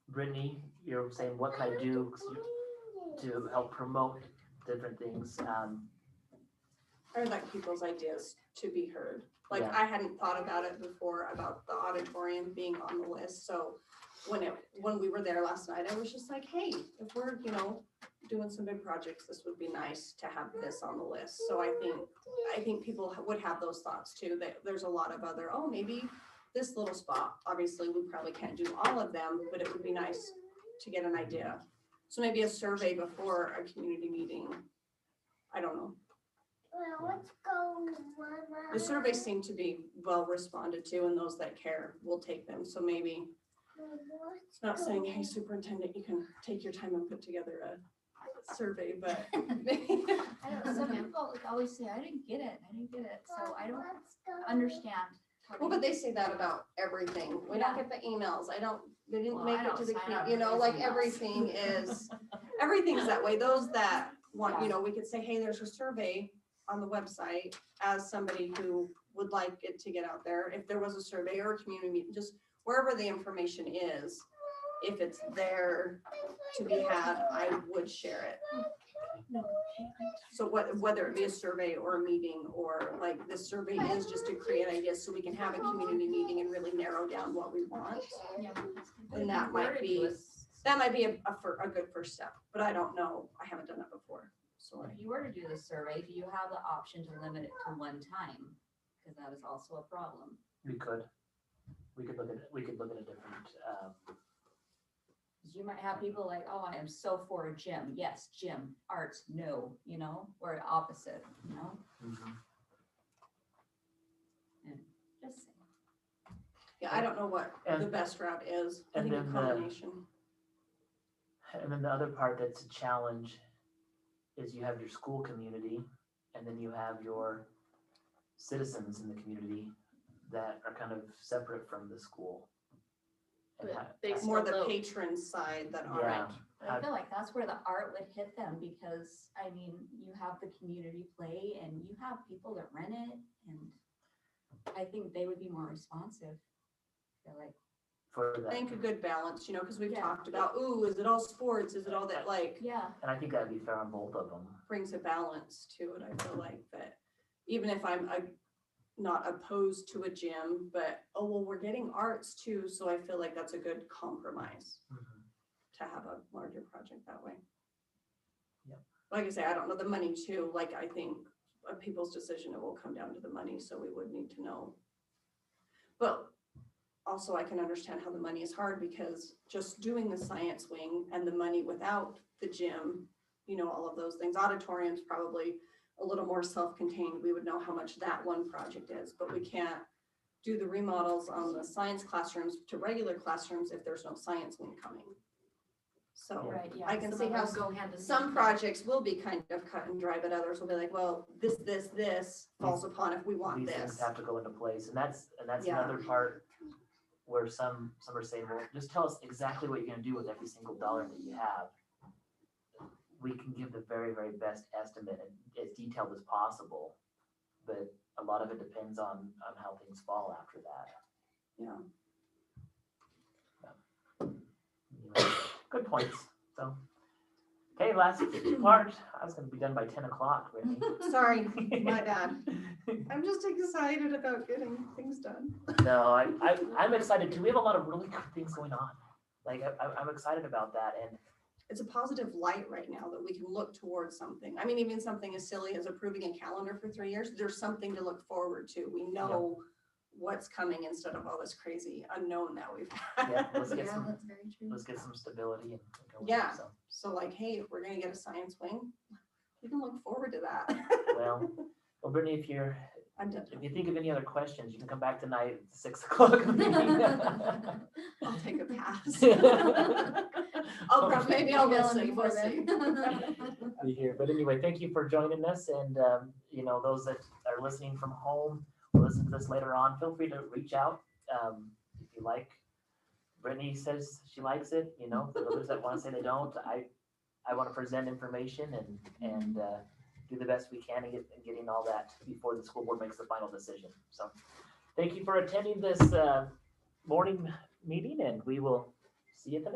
S6: Brittany, you're saying what can I do to help promote different things?
S5: I would like people's ideas to be heard. Like,
S6: Yeah.
S5: I hadn't thought about it before, about the auditorium being on the list, so when we were there last night, I was just like, hey, if we're, doing some big projects, this would be nice to have this on the list. So I think people would have those thoughts too, that there's a lot of other, oh, maybe this little spot, obviously, we probably can't do all of them, but it would be nice to get an idea. So maybe a survey before a community meeting. I don't know. The surveys seem to be well responded to, and those that care will take them. So maybe it's not saying, hey, superintendent, you can take your time and put together a survey, but maybe.
S7: I don't know, some people like always say, I didn't get it, so I don't understand. how
S5: Well, but they say that about everything. We don't get the emails. They didn't
S7: Well,
S5: make
S7: I
S5: it to
S7: don't
S5: the,
S7: sign up
S5: you
S7: for
S5: know,
S7: those
S5: like
S7: emails.
S5: everything's that way. Those that want,
S7: Yeah.
S5: we could say, hey, there's a survey on the website, as somebody who would like it to get out there. If there was a survey or a community meeting, just wherever the information is, if it's there to be had, I would share it. So whether it be a survey or a meeting, or like this survey is just to create ideas so we can have a community meeting and really narrow down what we want.
S7: Yeah.
S5: And that might be a good first step, but I don't know. I haven't done that before. So
S7: If you were to do the survey, do you have the option to limit it to one time? Because that is also a problem.
S6: We could look at a different,
S7: Because you might have people like, oh, I am so for a gym. Yes, gym, arts, no, or opposite,
S6: mhm.
S7: just saying.
S5: yeah, I don't know what the
S6: And-
S5: best route is. I
S6: and
S5: think a
S6: then the-
S5: combination.
S6: And then the other part that's a challenge is you have your school community, and then you have your citizens in the community that are kind of separate from the school. And
S3: But
S6: how-
S3: they
S6: how-
S5: More
S3: still
S5: the
S3: don't.
S5: patron side that
S6: Yeah.
S5: aren't.
S7: I feel like that's where the art would hit them because, I mean, you have the community play and you have people that rent it and I think they would be more responsive. I feel like,
S6: For
S5: I
S6: that,
S5: think a good balance, because we've
S7: Yeah.
S5: talked about, ooh, is it all sports? Is it all that, like,
S7: yeah,
S6: and I think that'd be fair on both of them.
S5: brings a balance to it. I feel like that even if I'm not opposed to a gym, but, oh, well, we're getting arts too. So I feel like that's a good compromise to have a larger project that way.
S6: Yep.
S5: Like I say, I don't know the money too. Like, I think people's decision, it will come down to the money. So we would need to know. But also I can understand how the money is hard because just doing the science wing and the money without the gym, all of those things, auditoriums probably a little more self-contained. We would know how much that one project is, but we can't do the remodels on the science classrooms to regular classrooms if there's no science wing coming. So
S7: right, yeah.
S5: I can
S7: some
S5: see
S7: of
S5: how
S7: those go hand in
S5: some
S7: hand.
S5: projects will be kind of cut and dry, but others will be like, well, this falls upon if we want
S6: These things
S5: this.
S6: have to go into place, and that's
S5: Yeah.
S6: another part where some are saying, well, just tell us exactly what you're gonna do with every single dollar that you have. We can give the very, very best estimate and as detailed as possible, but a lot of it depends on how things fall after that.
S5: Yeah.
S6: Anyway, good points, so. Okay, last part, I was gonna be done by 10 o'clock, really.
S5: Sorry, my bad. I'm just excited about getting things done.
S6: No, I'm excited too. We have a lot of really good things going on. Like, I'm excited about that, and
S5: It's a positive light right now that we can look towards something. I mean, even something as silly as approving a calendar for 3 years, there's something to look forward to. We know what's coming instead of all this crazy unknown that we've had.
S6: yeah, let's get
S2: Yeah,
S6: some,
S2: that's very true.
S6: let's get some stability and go with it,
S5: Yeah.
S6: so.
S5: So like, hey, if we're gonna get a science wing, we can look forward to that.
S6: Well, Brittany,
S5: I'm done.
S6: if you think of any other questions, you can come back tonight at 6 o'clock.
S5: I'll take a pass.
S6: Okay.
S5: Maybe I'll
S2: Email
S5: listen,
S2: me
S5: we'll
S2: for
S5: see.
S2: them.
S6: Be here. But anyway, thank you for joining us, and those that are listening from home or listen to this later on, feel free to reach out if you like. Brittany says she likes it, for others that want to say they don't. I want to present information and do the best we can in getting all that before the school board makes the final decision. So thank you for attending this morning meeting, and we will see you at the next.